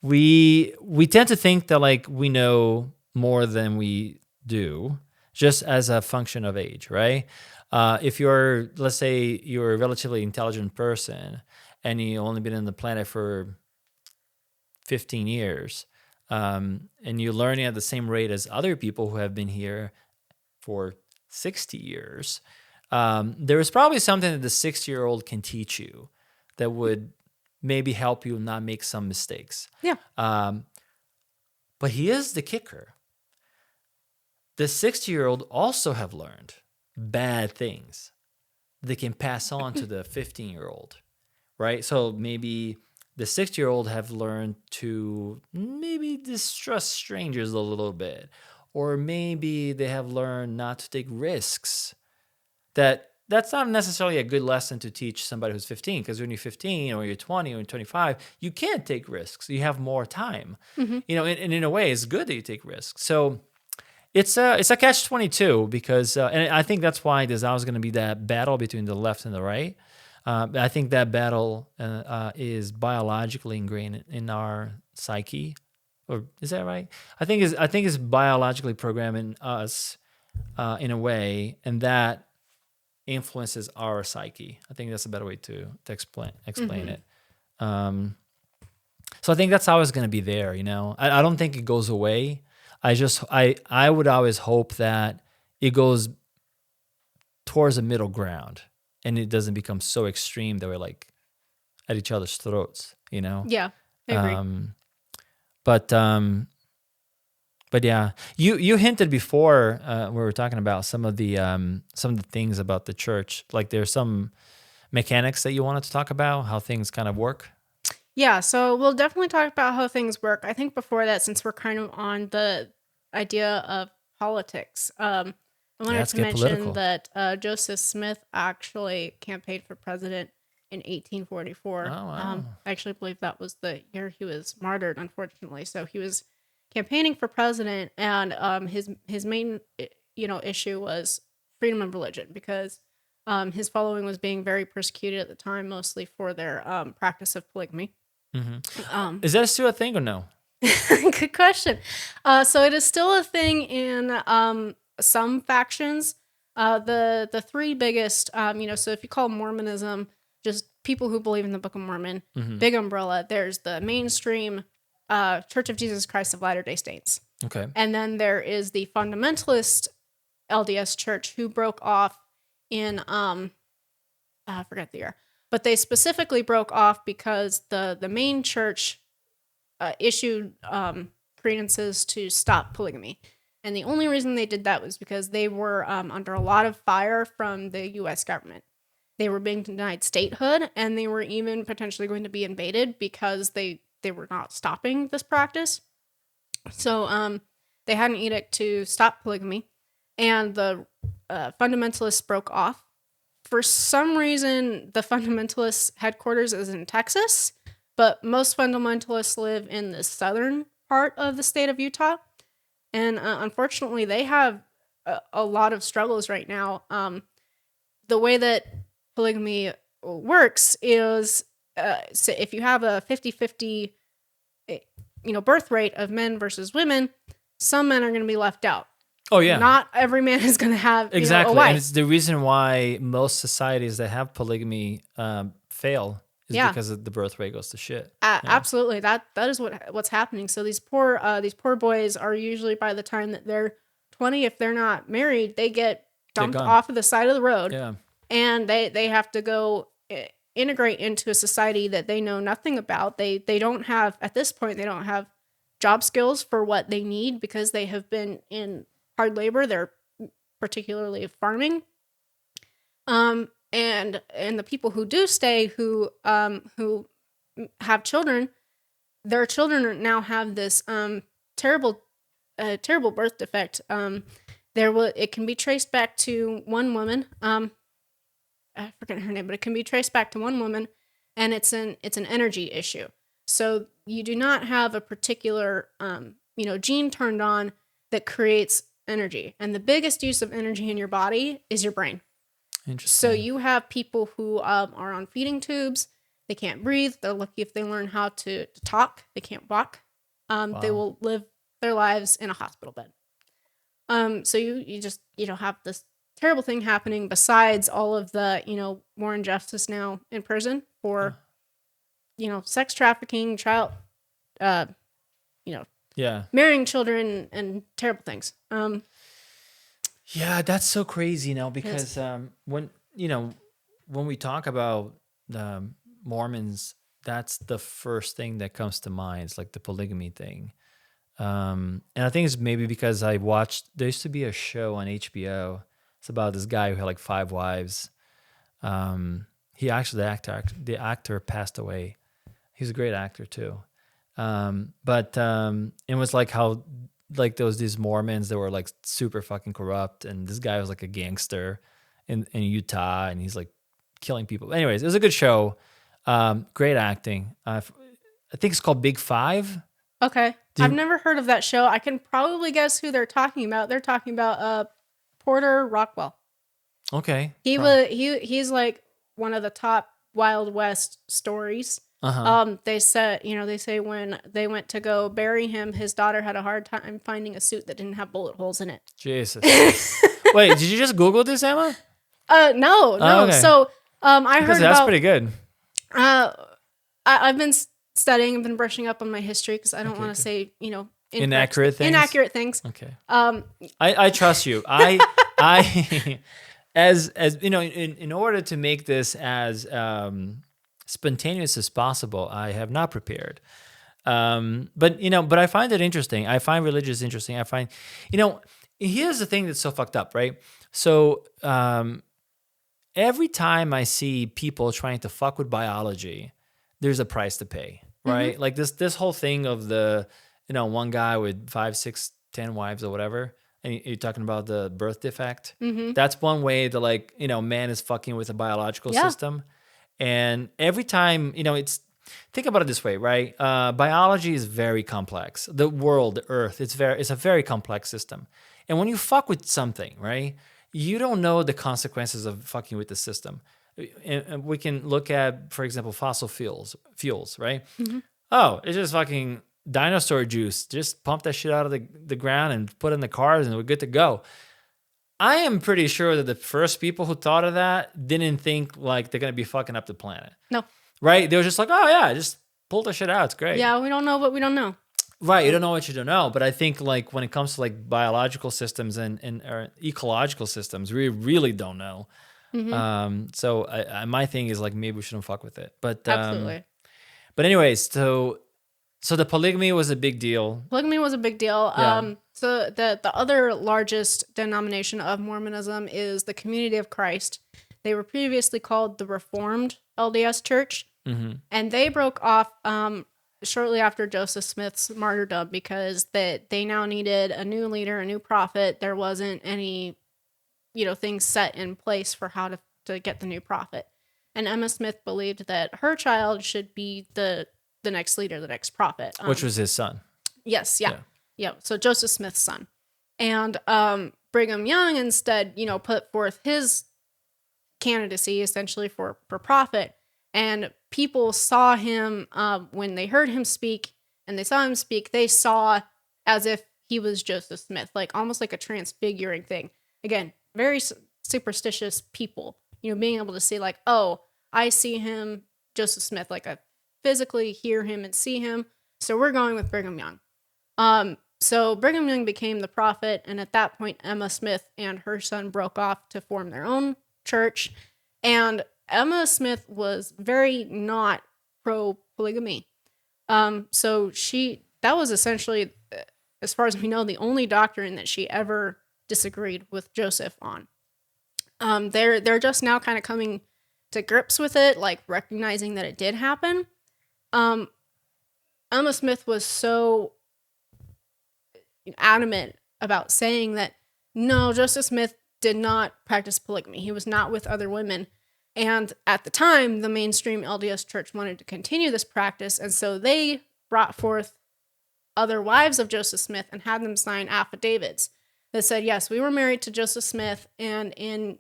we tend to think that like we know more than we do, just as a function of age, right? If let's say you're a relatively intelligent person and you've only been on the planet for 15 years, and you're learning at the same rate as other people who have been here for 60 years, there is probably something that the 60-year-old can teach you that would maybe help you not make some mistakes. Yeah. But here's the kicker. The 60-year-old also have learned bad things they can pass on to the 15-year-old, right? So maybe the 60-year-old have learned to maybe distrust strangers a little bit, or maybe they have learned not to take risks. That's not necessarily a good lesson to teach somebody who's 15, because when you're 15 or you're 20 or you're 25, you can't take risks. You have more time. And in a way, it's good that you take risks. So it's a catch-22 because, and I think that's why there's always going to be that battle between the left and the right. I think that battle is biologically ingrained in our psyche, or is that right? I think it's biologically programmed in us in a way, and that influences our psyche. I think that's a better way to explain it. So I think that's always going to be there. I don't think it goes away. I would always hope that it goes towards a middle ground and it doesn't become so extreme that we're like at each other's throats, Yeah, I agree. But yeah, you hinted before we were talking about some of the things about the church. Like there's some mechanics that you wanted to talk about, how things kind of work. Yeah, so we'll definitely talk about how things work. I think before that, since we're kind of on the idea of politics, I wanted to mention political. that Joseph Smith actually campaigned for president in 1844. Oh, wow. I actually believe that was the year he was martyred, unfortunately. So he was campaigning for president, and his main issue was freedom of religion, because his following was being very persecuted at the time, mostly for their practice of polygamy. Is that still a thing or no? Good question. So it is still a thing in some factions. The three biggest, so if you call Mormonism just people who believe in the Book of Mormon, big umbrella, there's the mainstream Church of Jesus Christ of Latter-day Saints. Okay. And then there is the fundamentalist LDS Church, who broke off in, I forget the year, but they specifically broke off because the main church issued credences to stop polygamy. And the only reason they did that was because they were under a lot of fire from the U.S. government. They were being denied statehood, and they were even potentially going to be invaded because they were not stopping this practice. So they had an edict to stop polygamy, and the fundamentalists broke off. For some reason, the fundamentalists' headquarters is in Texas, but most fundamentalists live in the southern part of the state of Utah. And unfortunately, they have a lot of struggles right now. The way that polygamy works is so if you have a 50-50 birth rate of men versus women, some men are going to be left out. Oh yeah. Not every man is going to have exactly, a wife. And it's the reason why most societies that have polygamy fail is because the birth rate goes to shit. Absolutely, that is what's happening. So these poor boys are usually, by the time that they're 20, if they're not married, they get dumped off of the side of the road. Yeah, and they have to go integrate into a society that they know nothing about. They don't have, at this point, they don't have job skills for what they need because they have been in hard labor. They're particularly farming. And the people who do stay, who have children, their children now have this terrible birth defect. It can be traced back to one woman. I forget her name, but it can be traced back to one woman, and it's an energy issue. So you do not have a particular gene turned on that creates energy, and the biggest use of energy in your body is your brain. Interesting. So you have people who are on feeding tubes. They can't breathe. They're lucky if they learn how to talk. They can't walk. Wow. They will live their lives in a hospital bed. So you just have this terrible thing happening, besides all of the more injustice now in prison for sex trafficking, child marrying children, and terrible things. Yeah, that's so crazy now, because when we talk about Mormons, that's the first thing that comes to mind. It's like the polygamy thing. And I think it's maybe because there used to be a show on HBO. It's about this guy who had like 5 wives. He actually, the actor passed away. He's a great actor too. But it was like how, like, there was these Mormons that were like super fucking corrupt, and this guy was like a gangster in Utah, and he's like killing people. Anyways, it was a good show. Great acting. I think it's called Big Five. Okay. I've never heard of that show. I can probably guess who they're talking about. They're talking about Porter Rockwell. Okay. He's like one of the top Wild West stories. Uh-huh. They say when they went to go bury him, his daughter had a hard time finding a suit that didn't have bullet holes in it. Jesus. Wait, did you just Google this, Emma? No. Oh, okay. So I heard that's pretty good. I've been studying. I've been brushing up on my history because I don't want to say inaccurate things. Okay. I trust you. I as in order to make this as spontaneous as possible, I have not prepared. But I find it interesting. I find religious interesting. I find, here's the thing that's so fucked up, right? So every time I see people trying to fuck with biology, there's a price to pay, right? Mm-hmm. Like this whole thing of the, one guy with 5, 6, 10 wives or whatever, and you're talking about the birth defect. Mm-hmm. That's one way that man is fucking with a biological system. And every time, think about it this way, right? Biology is very complex. The world, the earth, it's a very complex system. And when you fuck with something, right, you don't know the consequences of fucking with the system. And we can look at, for example, fossil fuels, right? Mm-hmm. Oh, it's just fucking dinosaur juice. Just pump that shit out of the ground and put it in the cars and we're good to go. I am pretty sure that the first people who thought of that didn't think like they're going to be fucking up the planet. No. Right? They were just like, oh yeah, just pull the shit out. It's great. Yeah, we don't know what we don't know. Right, you don't know what you don't know. But I think like when it comes to like biological systems and ecological systems, we really don't know. Mm-hmm. So my thing is like maybe we shouldn't fuck with it. But absolutely. But anyways, so the polygamy was a big deal. Polygamy was a big deal. Yeah. So the other largest denomination of Mormonism is the Community of Christ. They were previously called the Reformed LDS Church, and they broke off shortly after Joseph Smith's martyrdom because they now needed a new leader, a new prophet. There wasn't any, things set in place for how to get the new prophet. And Emma Smith believed that her child should be the next leader, the next prophet. Which was his son. Yes, yeah. So Joseph Smith's son. And Brigham Young instead, put forth his candidacy essentially for profit. And people saw him when they heard him speak and they saw him speak, they saw as if he was Joseph Smith, like almost like a transfiguring thing. Again, very superstitious people, being able to see like, oh, I see him, Joseph Smith, like I physically hear him and see him. So we're going with Brigham Young. So Brigham Young became the prophet, and at that point, Emma Smith and her son broke off to form their own church. And Emma Smith was very not pro polygamy. So that was essentially, as far as we know, the only doctrine that she ever disagreed with Joseph on. They're just now kind of coming to grips with it, like recognizing that it did happen. Emma Smith was so adamant about saying that no, Joseph Smith did not practice polygamy. He was not with other women. And at the time, the mainstream LDS church wanted to continue this practice. And so they brought forth other wives of Joseph Smith and had them sign affidavits that said, yes, we were married to Joseph Smith. And in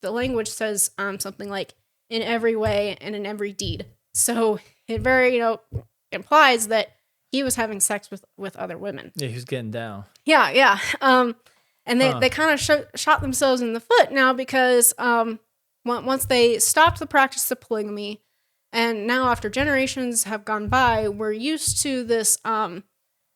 the language says something like in every way and in every deed. So it very, implies that he was having sex with other women. Yeah, he was getting down. Yeah. And they kind of shot themselves in the foot now because once they stopped the practice of polygamy, and now after generations have gone by, we're used to this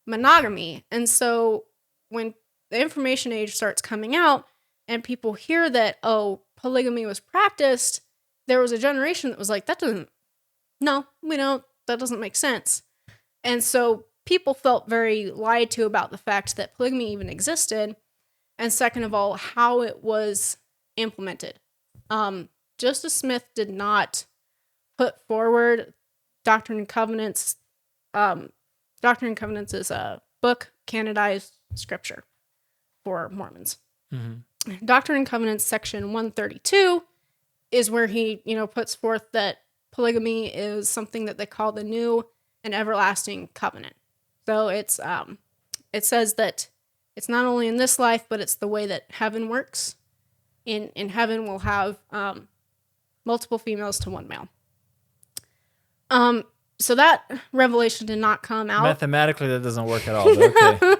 monogamy. And so when the information age starts coming out and people hear that, oh, polygamy was practiced, there was a generation that was like, that doesn't make sense. And so people felt very lied to about the fact that polygamy even existed. And second of all, how it was implemented. Joseph Smith did not put forward Doctrine and Covenants. Doctrine and Covenants is a book, canonized scripture for Mormons. Mm-hmm. Doctrine and Covenants section 132 is where he, puts forth that polygamy is something that they call the new and everlasting covenant. So it says that it's not only in this life, but it's the way that heaven works. In heaven, we'll have multiple females to one male. So that revelation did not come out. Mathematically, that doesn't work at all. But okay.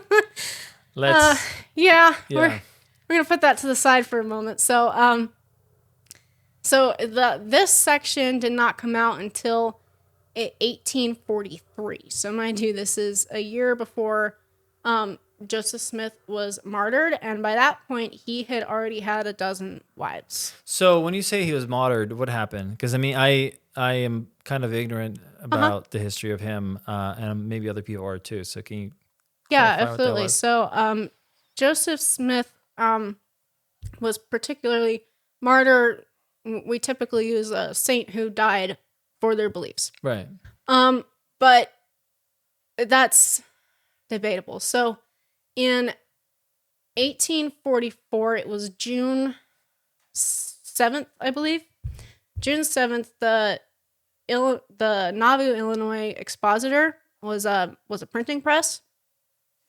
Let's. Yeah. We're gonna put that to the side for a moment. So this section did not come out until 1843. So mind you, this is a year before Joseph Smith was martyred, and by that point, he had already had a dozen wives. So when you say he was martyred, what happened? Because I am kind of ignorant about the history of him, and maybe other people are too. So can you? Yeah, absolutely. So Joseph Smith was particularly martyred. We typically use a saint who died for their beliefs. Right. But that's debatable. So in 1844, it was June 7th, I believe. June 7th, the Nauvoo, Illinois Expositor was a printing press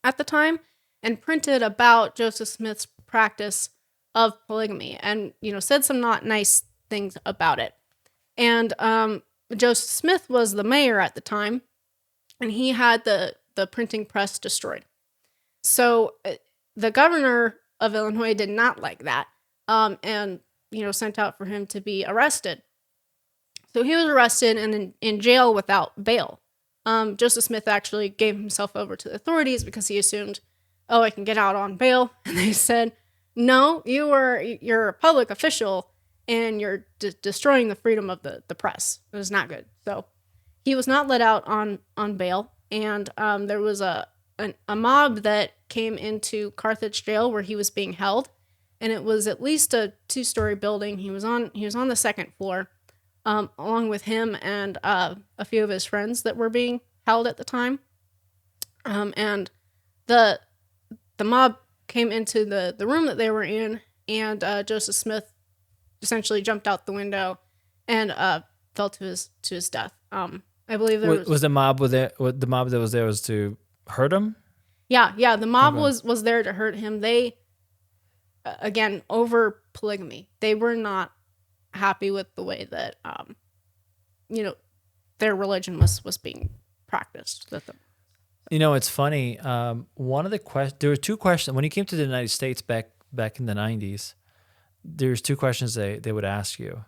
at the time and printed about Joseph Smith's practice of polygamy and, said some not nice things about it. And Joseph Smith was the mayor at the time, and he had the printing press destroyed. So the governor of Illinois did not like that, and sent out for him to be arrested. So he was arrested and in jail without bail. Joseph Smith actually gave himself over to the authorities because he assumed, oh, I can get out on bail. And they said, no, you're a public official and you're destroying the freedom of the press. It was not good. So he was not let out on bail. And there was a mob that came into Carthage jail where he was being held. And it was at least a 2-story building. He was on the second floor, along with him and a few of his friends that were being held at the time. And the mob came into the room that they were in, and Joseph Smith essentially jumped out the window and fell to his death. I believe there was the mob there. The mob that was there was to hurt him? Yeah. The mob Okay. was there to hurt him. They, again, over polygamy. They were not happy with the way that, you know, their religion was being practiced with them. You know, it's funny. One of the there were two questions when you came to the United States back in the 90s. There's two questions they would ask you.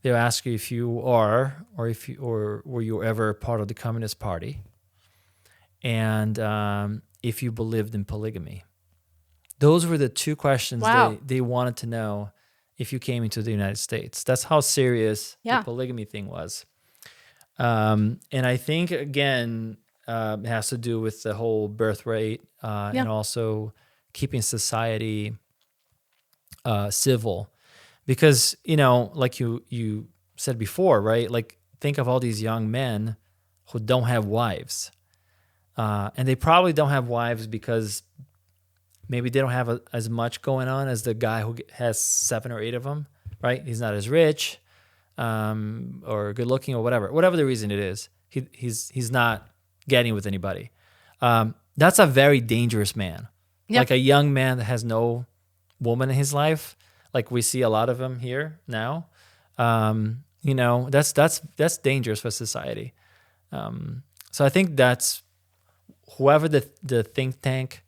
They would ask you if you are, or were you ever part of the Communist Party, and if you believed in polygamy. Those were the two questions Wow. they wanted to know if you came into the United States. That's how serious the polygamy thing was. And I think, again, it has to do with the whole birth rate and also keeping society civil. Because, you know, like you said before, right? Like, think of all these young men who don't have wives. And they probably don't have wives because maybe they don't have as much going on as the guy who has 7 or 8 of them, right? He's not as rich or good looking or whatever the reason it is. He's not getting with anybody. That's a very dangerous man. Yep. Like a young man that has no woman in his life. Like we see a lot of them here now. You know, that's dangerous for society. So I think that's whoever the think tank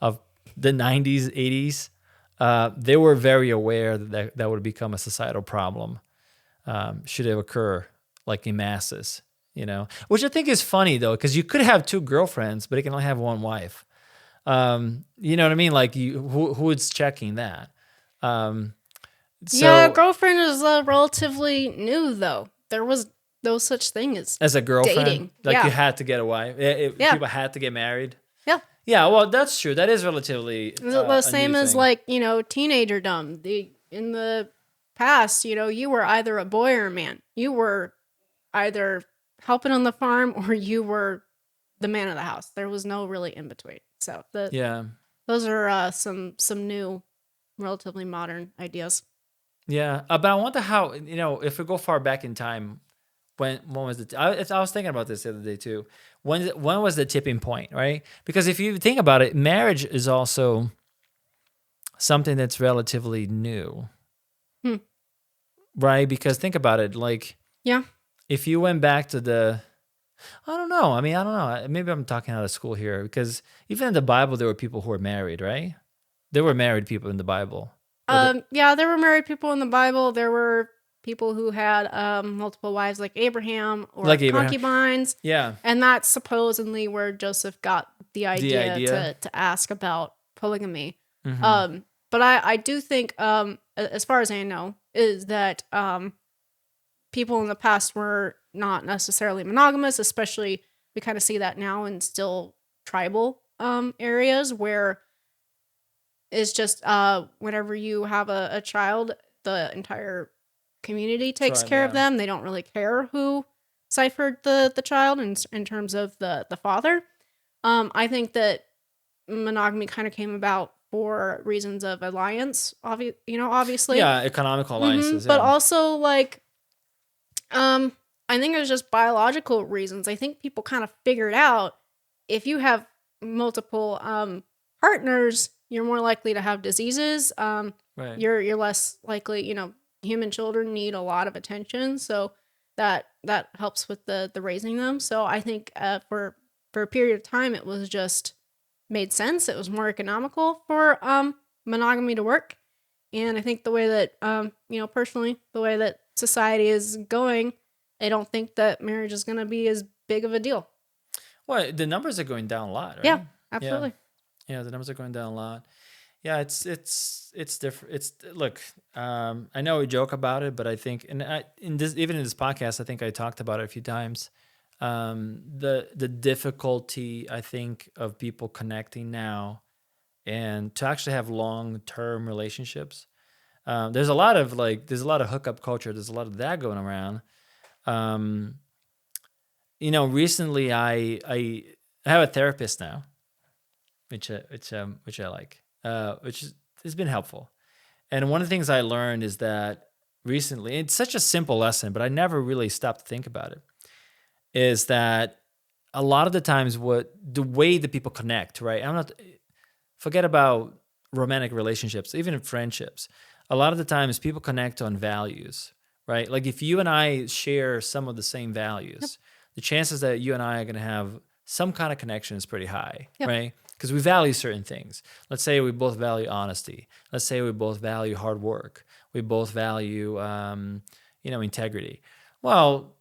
of the 90s, 80s, they were very aware that would become a societal problem should it occur like in masses, you know, which I think is funny though, because you could have 2 girlfriends, but you can only have 1 wife. You know what I mean? Like who's checking that? Girlfriend is relatively new though. There was no such thing as a girlfriend, dating. like you had to get a wife. People had to get married. Yeah. Yeah, well, that's true. That is relatively the same as thing. like, you know, teenagerdom. In the past, you know, you were either a boy or a man. You were either helping on the farm or you were the man of the house. There was no really in between. So those are some new, relatively modern ideas. Yeah, but I wonder how, you know, if we go far back in time, when was the I was thinking about this the other day too. When was the tipping point, right? Because if you think about it, marriage is also something that's relatively new, right? Because think about it, like if you went back to I don't know. I mean, I don't know. Maybe I'm talking out of school here because even in the Bible, there were people who were married, right? There were married people in the Bible. There were married people in the Bible. There were people who had multiple wives like Abraham or like concubines. Yeah. And that's supposedly where Joseph got the idea. To ask about polygamy. Mm-hmm. But I do think, as far as I know, is that people in the past were not necessarily monogamous, especially we kind of see that now in still tribal areas where it's just whenever you have a child, the entire community takes care of them. They don't really care who ciphered the child in terms of the father. I think that monogamy kind of came about for reasons of alliance, obviously. Yeah, economical alliances. But also like, I think it was just biological reasons. I think people kind of figured out if you have multiple partners, you're more likely to have diseases. Right. You're less likely, you know, human children need a lot of attention, so that helps with the raising them. So I think for a period of time, it was just made sense. It was more economical for monogamy to work, and I think the way that personally, the way that society is going, I don't think that marriage is going to be as big of a deal. Well, the numbers are going down a lot, right? Yeah, absolutely. Yeah, the numbers are going down a lot. Yeah, it's different. Look, I know we joke about it, but I think, even in this podcast, I think I talked about it a few times. The difficulty, I think, of people connecting now and to actually have long-term relationships. There's a lot of hookup culture. There's a lot of that going around. Recently I have a therapist now, which I like. Which has been helpful. And one of the things I learned is that recently, it's such a simple lesson, but I never really stopped to think about it, is that a lot of the times the way that people connect, right? Forget about romantic relationships, even in friendships. A lot of the times people connect on values, right? Like if you and I share some of the same values, the chances that you and I are going to have some kind of connection is pretty high, right? Because we value certain things. Let's say we both value honesty. Let's say we both value hard work. We both value, integrity. Well,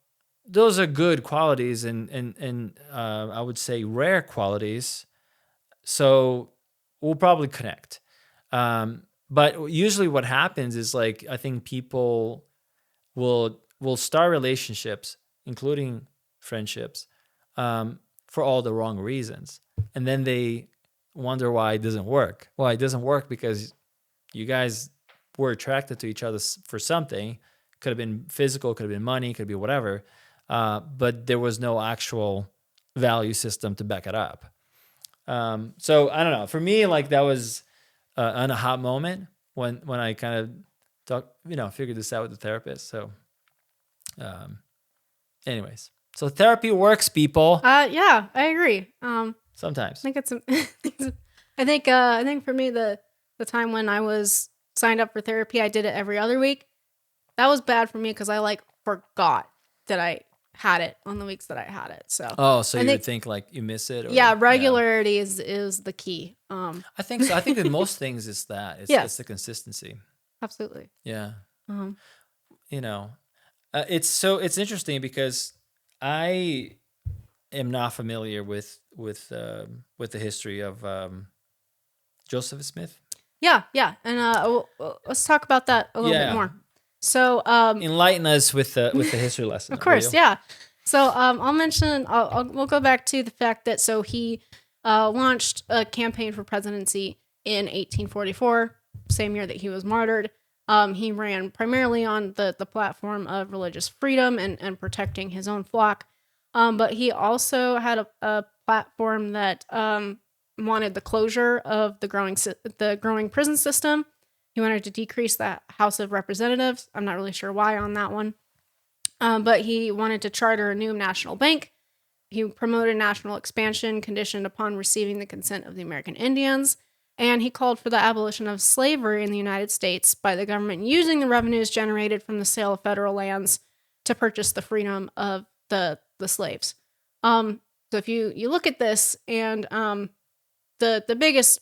those are good qualities and I would say rare qualities. So we'll probably connect. But usually what happens is like, I think people will start relationships, including friendships, for all the wrong reasons. And then they wonder why it doesn't work. Well, it doesn't work because you guys were attracted to each other for something. Could have been physical, could have been money, could be whatever. But there was no actual value system to back it up. So I don't know. For me, like that was an aha moment when I kind of figured this out with the therapist. So, anyways, so therapy works, people. Yeah, I agree. Sometimes. I think I think for me the time when I was signed up for therapy, I did it every other week. That was bad for me because I like forgot that I had it on the weeks that I had it. So you would think like you miss it? Or, regularity is the key. I think so. I think with most things it's that. It's the consistency. Absolutely. Yeah. It's interesting because I am not familiar with the history of Joseph Smith. Yeah, and let's talk about that a little bit more. So, enlighten us with the history lesson. Of course, yeah. So, I'll mention. We'll go back to the fact that he launched a campaign for presidency in 1844, same year that he was martyred. He ran primarily on the platform of religious freedom and protecting his own flock. But he also had a platform that wanted the closure of the growing prison system. He wanted to decrease the House of Representatives. I'm not really sure why on that one. But he wanted to charter a new national bank. He promoted national expansion conditioned upon receiving the consent of the American Indians. And he called for the abolition of slavery in the United States by the government using the revenues generated from the sale of federal lands to purchase the freedom of the slaves. So if you look at this, and the biggest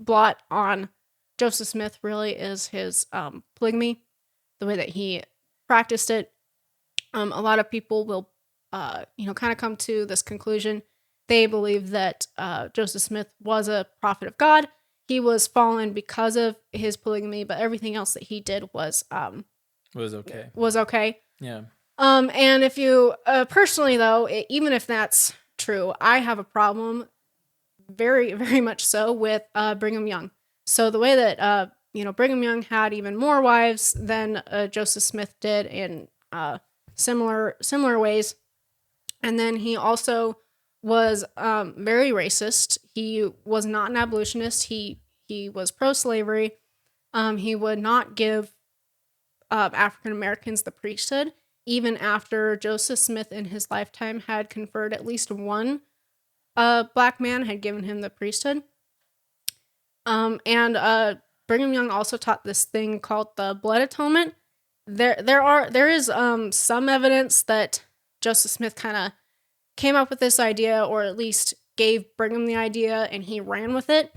blot on Joseph Smith really is his polygamy, the way that he practiced it. A lot of people will, kind of come to this conclusion. They believe that Joseph Smith was a prophet of God. He was fallen because of his polygamy, but everything else that he did was okay. Was okay. Yeah. And if you personally, though, even if that's true, I have a problem, very, very much so, with Brigham Young. So the way that Brigham Young had even more wives than Joseph Smith did in similar ways, and then he also was very racist. He was not an abolitionist. He was pro-slavery. He would not give African Americans the priesthood, even after Joseph Smith in his lifetime had conferred at least one black man had given him the priesthood. And Brigham Young also taught this thing called the blood atonement. There is some evidence that Joseph Smith kind of came up with this idea, or at least gave Brigham the idea, and he ran with it.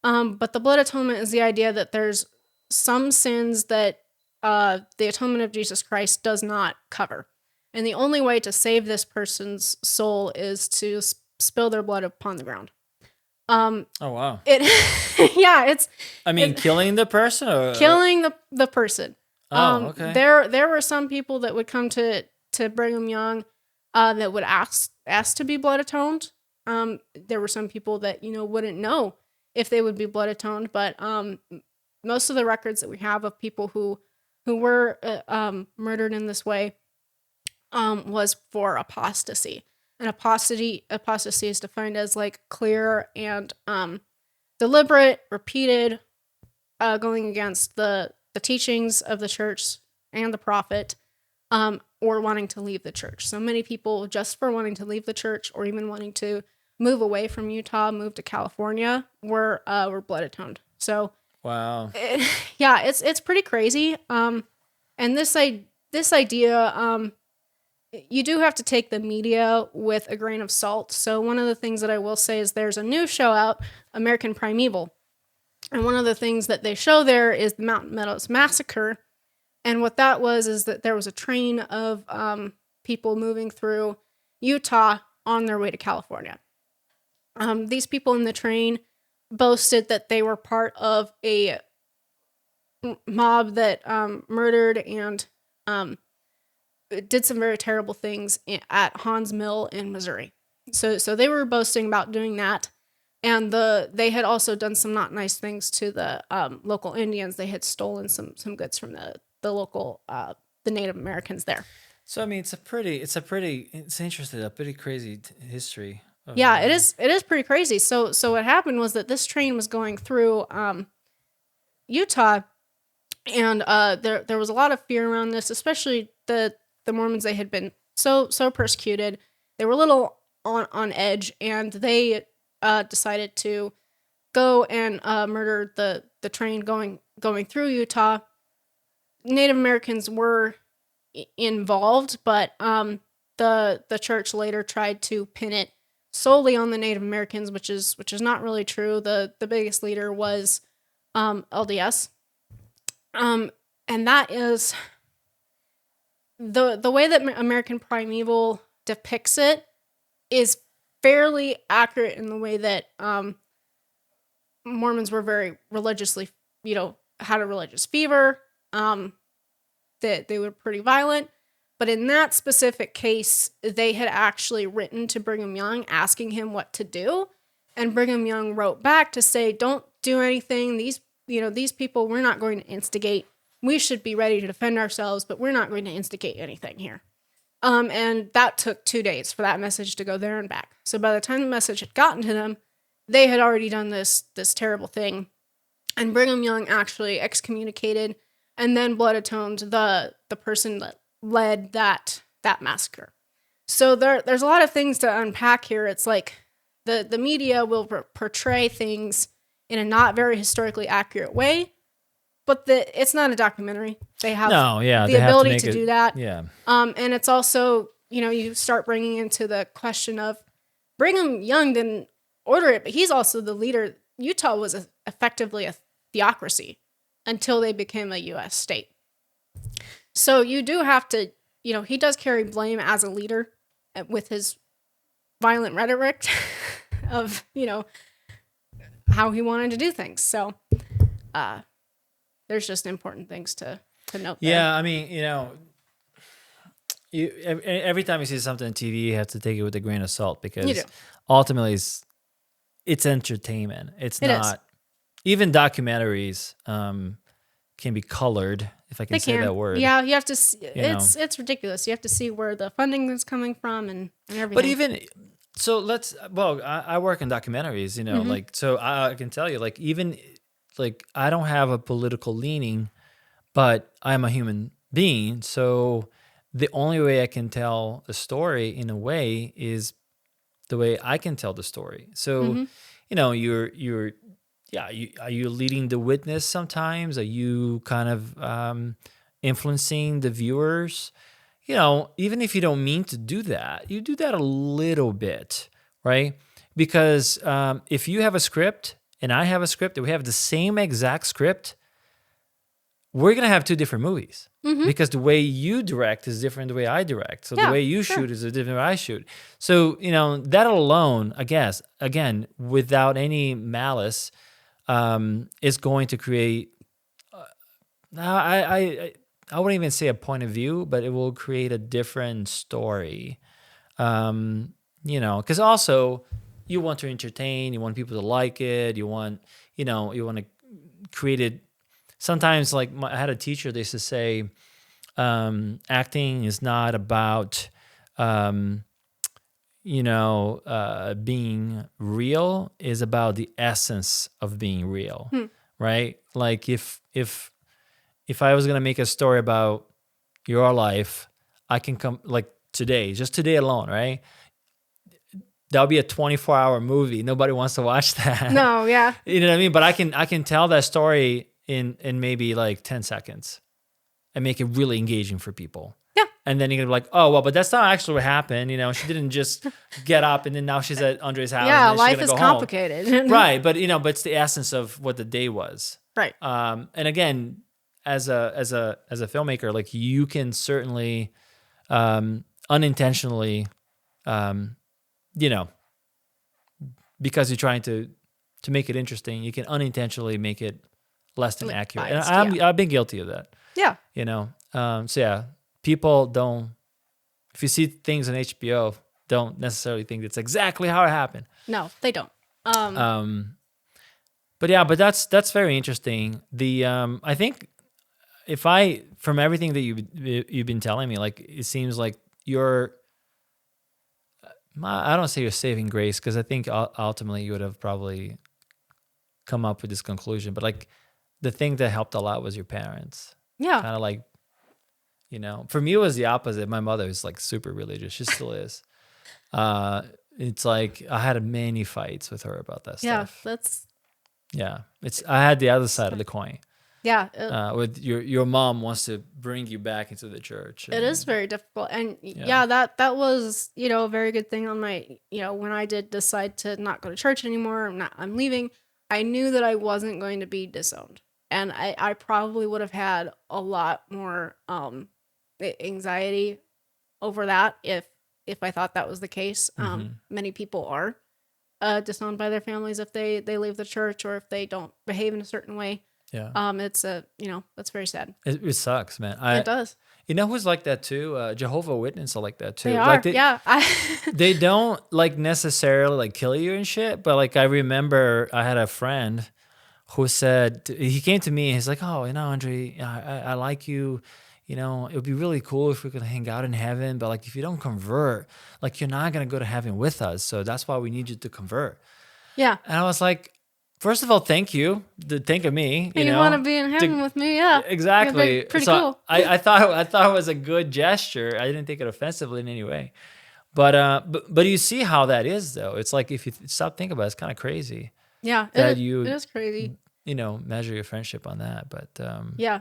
But the blood atonement is the idea that there's some sins that the atonement of Jesus Christ does not cover. And the only way to save this person's soul is to spill their blood upon the ground. Oh wow! It's. Killing the person, or killing the person. Okay. There were some people that would come to Brigham Young, that would ask to be blood atoned. There were some people that wouldn't know if they would be blood atoned, but most of the records that we have of people who were murdered in this way was for apostasy. And apostasy is defined as like clear and deliberate, repeated, going against the teachings of the church and the prophet, or wanting to leave the church. So many people, just for wanting to leave the church or even wanting to move away from Utah, move to California, were blood atoned. So Wow. yeah, it's pretty crazy. And this idea, you do have to take the media with a grain of salt. So one of the things that I will say is there's a new show out, American Primeval. And one of the things that they show there is the Mountain Meadows Massacre. And what that was is that there was a train of people moving through Utah on their way to California. These people in the train boasted that they were part of a mob that murdered and did some very terrible things at Hans Mill in Missouri. So they were boasting about doing that. And they had also done some not nice things to the local Indians. They had stolen some goods from the local the Native Americans there. So I mean, it's interesting, a pretty crazy history. Yeah, it is pretty crazy. So what happened was that this train was going through Utah, and there was a lot of fear around this, especially the Mormons. They had been so persecuted. They were a little on edge, and they decided to go and murder the train going through Utah. Native Americans were involved, but the church later tried to pin it solely on the Native Americans, which is not really true. The biggest leader was LDS, and that is the way that American Primeval depicts it is fairly accurate in the way that Mormons were very religiously, had a religious fever, that they were pretty violent. But in that specific case, they had actually written to Brigham Young asking him what to do. And Brigham Young wrote back to say, don't do anything. These people, we're not going to instigate. We should be ready to defend ourselves, but we're not going to instigate anything here. And that took 2 days for that message to go there and back. So by the time the message had gotten to them, they had already done this terrible thing. And Brigham Young actually excommunicated and then blood atoned the person that led that massacre. So there's a lot of things to unpack here. It's like the media will portray things in a not very historically accurate way, but it's not a documentary. They have the ability to do that. Yeah. And it's also, you start bringing into the question of Brigham Young didn't order it, but he's also the leader. Utah was effectively a theocracy until they became a U.S. state. So you do have to, he does carry blame as a leader with his violent rhetoric of, how he wanted to do things. So there's just important things to note there. Yeah, I mean, every time you see something on TV, you have to take it with a grain of salt because ultimately it's entertainment. It is. Even documentaries can be colored, if I can say that word. Yeah, you have to see, it's ridiculous. You have to see where the funding is coming from and everything. But even, so I work in documentaries, so I can tell you, even, I don't have a political leaning, but I'm a human being. So the only way I can tell a story in a way is the way I can tell the story. So, are you leading the witness sometimes? Are you kind of influencing the viewers? Even if you don't mean to do that, you do that a little bit, right? Because if you have a script and I have a script, and we have the same exact script, we're going to have two different movies. Mm-hmm. Because the way you direct is different than the way I direct. So the way you shoot is different than the way I shoot. So, that alone, I guess, again, without any malice, is going to create, I wouldn't even say a point of view, but it will create a different story. Because also you want to entertain, you want people to like it, you want to create it. Sometimes, I had a teacher, they used to say, acting is not about, being real, is about the essence of being real, right? Like if I was gonna make a story about your life, I can come like today, just today alone, right? That'll be a 24-hour movie. Nobody wants to watch that. No, yeah. You know what I mean? But I can tell that story in maybe like 10 seconds and make it really engaging for people. Yeah. And then you're gonna be like, oh well, but that's not actually what happened. You know, she didn't just get up and then now she's at Andre's house. Yeah, and then she's life gonna is go home. complicated. Right, but but it's the essence of what the day was. Right. And again, as a filmmaker, like you can certainly unintentionally, because you're trying to make it interesting, you can unintentionally make it less than Like accurate. biased, And yeah. I've been guilty of that. Yeah. So yeah, people don't. If you see things on HBO, don't necessarily think it's exactly how it happened. No, they don't. But that's very interesting. The I think from everything that you've been telling me, like it seems like you're. I don't say you're saving grace because I think ultimately you would have probably come up with this conclusion. But like the thing that helped a lot was your parents. Yeah. Kind of like, for me it was the opposite. My mother is like super religious. She still is. It's like I had many fights with her about that stuff. I had the other side of the coin. Yeah. With your mom wants to bring you back into the church. It is very difficult. And that was, a very good thing on my, when I did decide to not go to church anymore, I'm leaving, I knew that I wasn't going to be disowned. And I probably would have had a lot more anxiety over that if I thought that was the case. Many people are disowned by their families if they leave the church or if they don't behave in a certain way. Yeah. It's that's very sad. It sucks, man. It does. Who's like that too? Jehovah's Witnesses are like that too. They are. Like they don't like necessarily like kill you and shit, but like I remember I had a friend who said he came to me. He's like, "Oh, Andre, I like you. It would be really cool if we could hang out in heaven, but like if you don't convert, like you're not gonna go to heaven with us. So that's why we need you to convert." Yeah. And I was like, first of all, thank you. Think of me. You want to be in heaven with me? Yeah. Exactly. Pretty so cool. I thought it was a good gesture. I didn't take it offensively in any way. But you see how that is though. It's like if you stop thinking about it, it's kind of crazy. Yeah. That it is crazy. Measure your friendship on that. But yeah.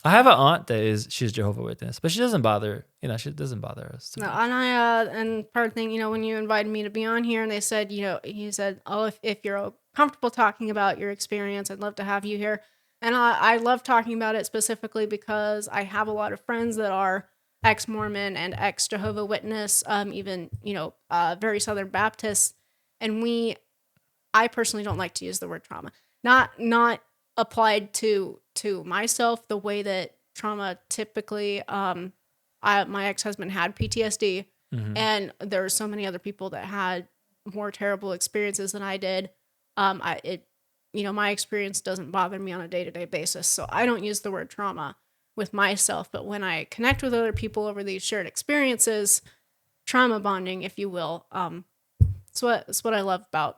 I have an aunt she's Jehovah's Witness, but she doesn't bother. She doesn't bother us. No, and part of the thing, when you invited me to be on here, and they said, he said, "Oh, if you're comfortable talking about your experience, I'd love to have you here." And I love talking about it specifically because I have a lot of friends that are ex-Mormon and ex-Jehovah's Witness, even very Southern Baptists, and I personally don't like to use the word trauma, not applied to myself the way that trauma typically. My ex-husband had PTSD, and there were so many other people that had more terrible experiences than I did. My experience doesn't bother me on a day-to-day basis, so I don't use the word trauma with myself. But when I connect with other people over these shared experiences, trauma bonding, if you will, it's what I love about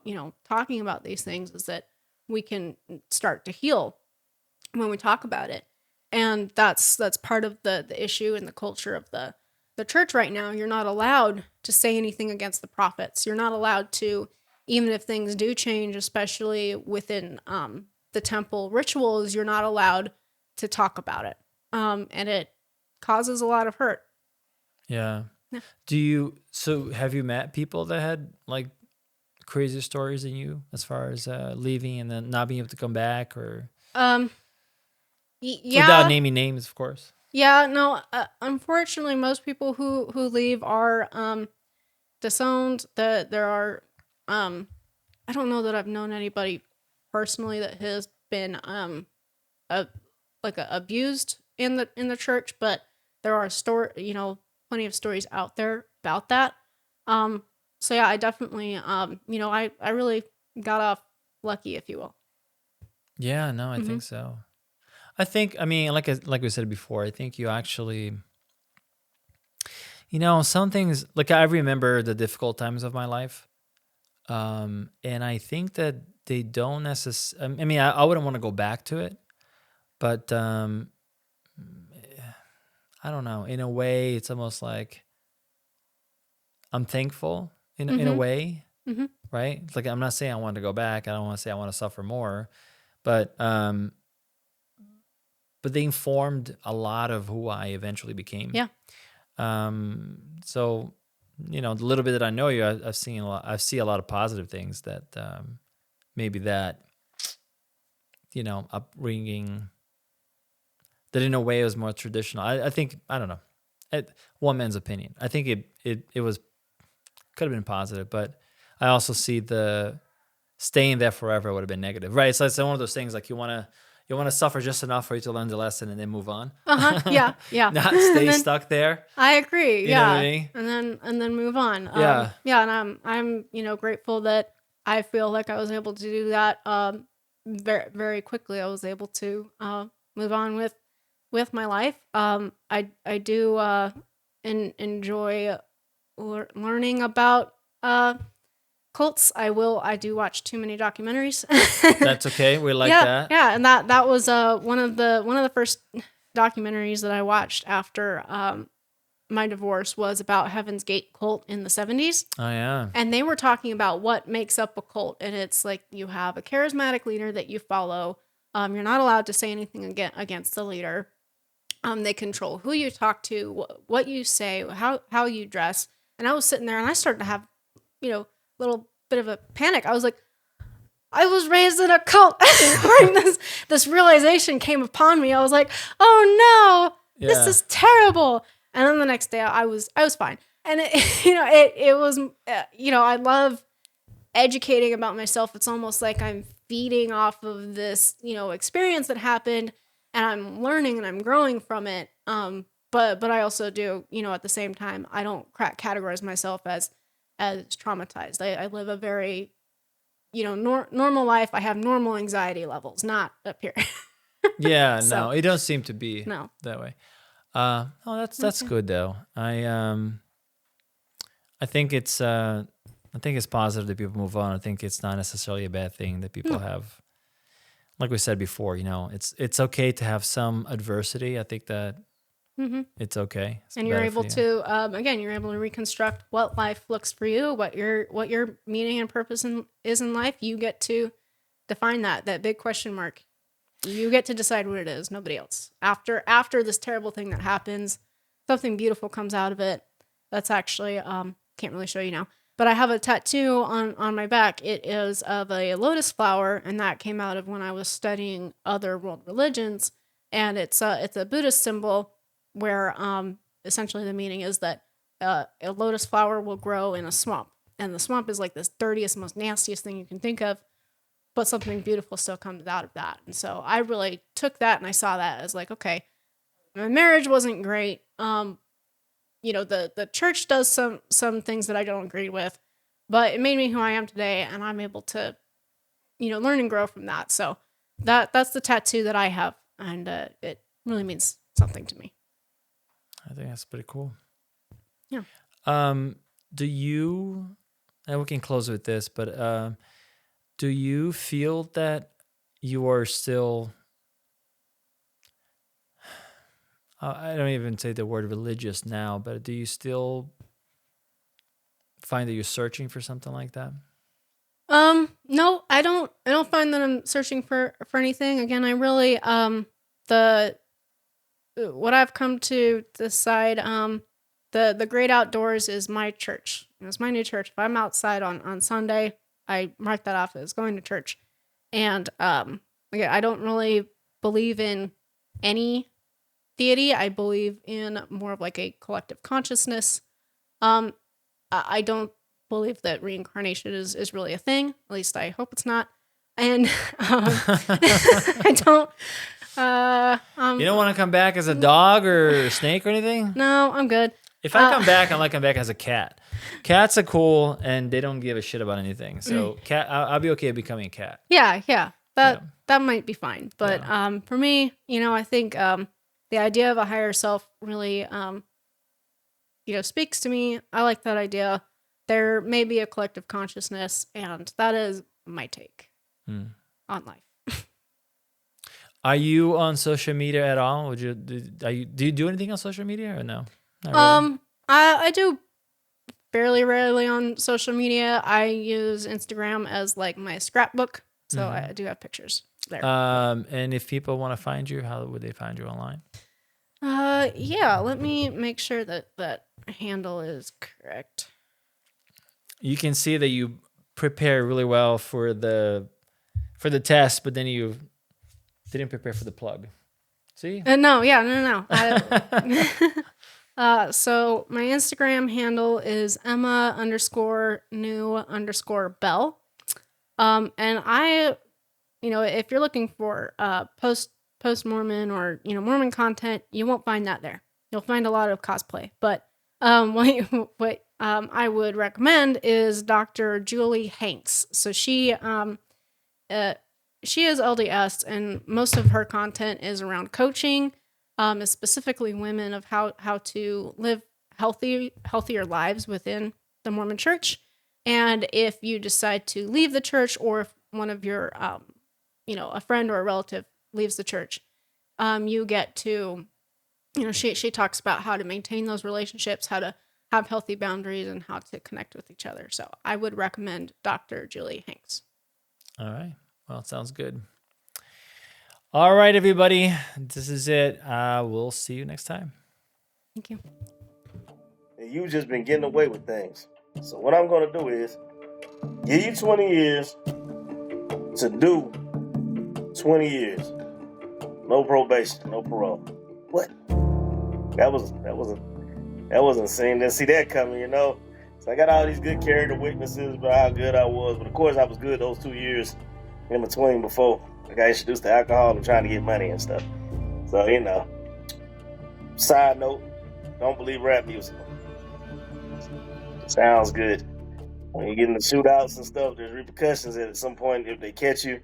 talking about these things is that we can start to heal when we talk about it. And that's part of the issue and the culture of the church right now. You're not allowed to say anything against the prophets. You're not allowed to, even if things do change, especially within the temple rituals, you're not allowed to talk about it. And it causes a lot of hurt. Yeah. So have you met people that had like crazier stories than you as far as leaving and then not being able to come back or? Yeah. Without naming names, of course. Yeah, no, unfortunately, most people who leave are disowned. There are, I don't know that I've known anybody personally that has been abused in the church, but there are plenty of stories out there about that. So yeah, I definitely I really got off lucky, if you will. Yeah, no, I think so. I mean, like we said before, I think you actually, some things, like I remember the difficult times of my life. And I think that they don't necessarily, I mean, I wouldn't want to go back to it, but I don't know. In a way, it's almost like I'm thankful in a Mm-hmm. way, Mm-hmm. right? It's like I'm not saying I want to go back. I don't want to say I want to suffer more, but they informed a lot of who I eventually became. Yeah. So, the little bit that I know you, I've seen a lot. I see a lot of positive things that maybe that upbringing that in a way was more traditional. I think I don't know. One man's opinion. I think it was could have been positive, but I also see the staying there forever would have been negative, right? So it's one of those things like you want to suffer just enough for you to learn the lesson and then move on. Yeah. Yeah. Not And stay then stuck there. I agree. You know what I Yeah. mean? And then move on. Yeah. Yeah. And I'm grateful that I feel like I was able to do that. Very very quickly. I was able to move on with my life. I do enjoy learning about cults. I do watch too many documentaries. That's okay. We like Yeah, that. yeah, and that was one of the first documentaries that I watched after my divorce was about Heaven's Gate cult in the 70s. Oh yeah. And they were talking about what makes up a cult, and it's like you have a charismatic leader that you follow. You're not allowed to say anything against the leader. They control who you talk to, what you say, how you dress. And I was sitting there, and I started to have, little bit of a panic. I was like, I was raised in a cult. This realization came upon me. I was like, oh no, this is terrible. And then the next day, I was fine. And it was, I love educating about myself. It's almost like I'm feeding off of this, experience that happened, and I'm learning and I'm growing from it. But I also do, at the same time, I don't categorize myself as traumatized. I live a very, normal life. I have normal anxiety levels, not up here. Yeah, So, no, it doesn't seem to be no. that way. That's good though. I think it's positive that people move on. I think it's not necessarily a bad thing that people have. Like we said before, it's okay to have some adversity. I think that it's okay. And you're able to you're able to reconstruct what life looks for you, what your meaning and purpose is in life. You get to define that big question mark. You get to decide what it is, nobody else. After this terrible thing that happens, something beautiful comes out of it. That's actually can't really show you now, but I have a tattoo on my back. It is of a lotus flower, and that came out of when I was studying other world religions. And it's a Buddhist symbol where essentially the meaning is that a lotus flower will grow in a swamp, and the swamp is like this dirtiest, most nastiest thing you can think of, but something beautiful still comes out of that. And so I really took that, and I saw that as like, okay, my marriage wasn't great. The church does some things that I don't agree with, but it made me who I am today, and I'm able to, learn and grow from that. So that's the tattoo that I have, and it really means something to me. I think that's pretty cool. Yeah. Do you, and we can close with this, but do you feel that you are still, I don't even say the word religious now, but do you still find that you're searching for something like that? No, I don't find that I'm searching for anything. Again, I really, what I've come to decide, the great outdoors is my church. It's my new church. If I'm outside on Sunday, I mark that off as going to church. And, again, I don't really believe in any deity. I believe in more of like a collective consciousness. I don't believe that reincarnation is really a thing. At least I hope it's not. And I don't. You don't want to come back as a dog or a snake or anything? No, I'm good. If I come back, I'm like come back as a cat. Cats are cool and they don't give a shit about anything. So I'll be okay becoming a cat. Yeah. That might be fine. But for me, I think the idea of a higher self really speaks to me. I like that idea. There may be a collective consciousness, and that is my take on life. Are you on social media at all? Do you do anything on social media or no? Not really. I do fairly rarely on social media. I use Instagram as like my scrapbook, so I do have pictures there. And if people want to find you, how would they find you online? Yeah, let me make sure that handle is correct. You can see that you prepare really well for the test, but then you didn't prepare for the plug. See? No. So my Instagram handle is Emma_new_bell. And I, if you're looking for post Mormon or Mormon content, you won't find that there. You'll find a lot of cosplay. But what I would recommend is Dr. Julie Hanks. So she is LDS, and most of her content is around coaching, specifically women of how to live healthier lives within the Mormon Church. And if you decide to leave the church, or if one of your a friend or a relative leaves the church, you get to, she talks about how to maintain those relationships, how to have healthy boundaries, and how to connect with each other. So I would recommend Dr. Julie Hanks. All right. Well, it sounds good. All right, everybody. This is it. We'll see you next time. Thank you. You've just been getting away with things. So what I'm going to do is give you 20 years to do 20 years. No probation, no parole. What? That wasn't seen. Didn't see that coming, So I got all these good character witnesses about how good I was. But of course I was good those 2 years in between before I got introduced to alcohol and trying to get money and stuff. So, side note, don't believe rap music. Sounds good. When you get in the shootouts and stuff, there's repercussions at some point if they catch you.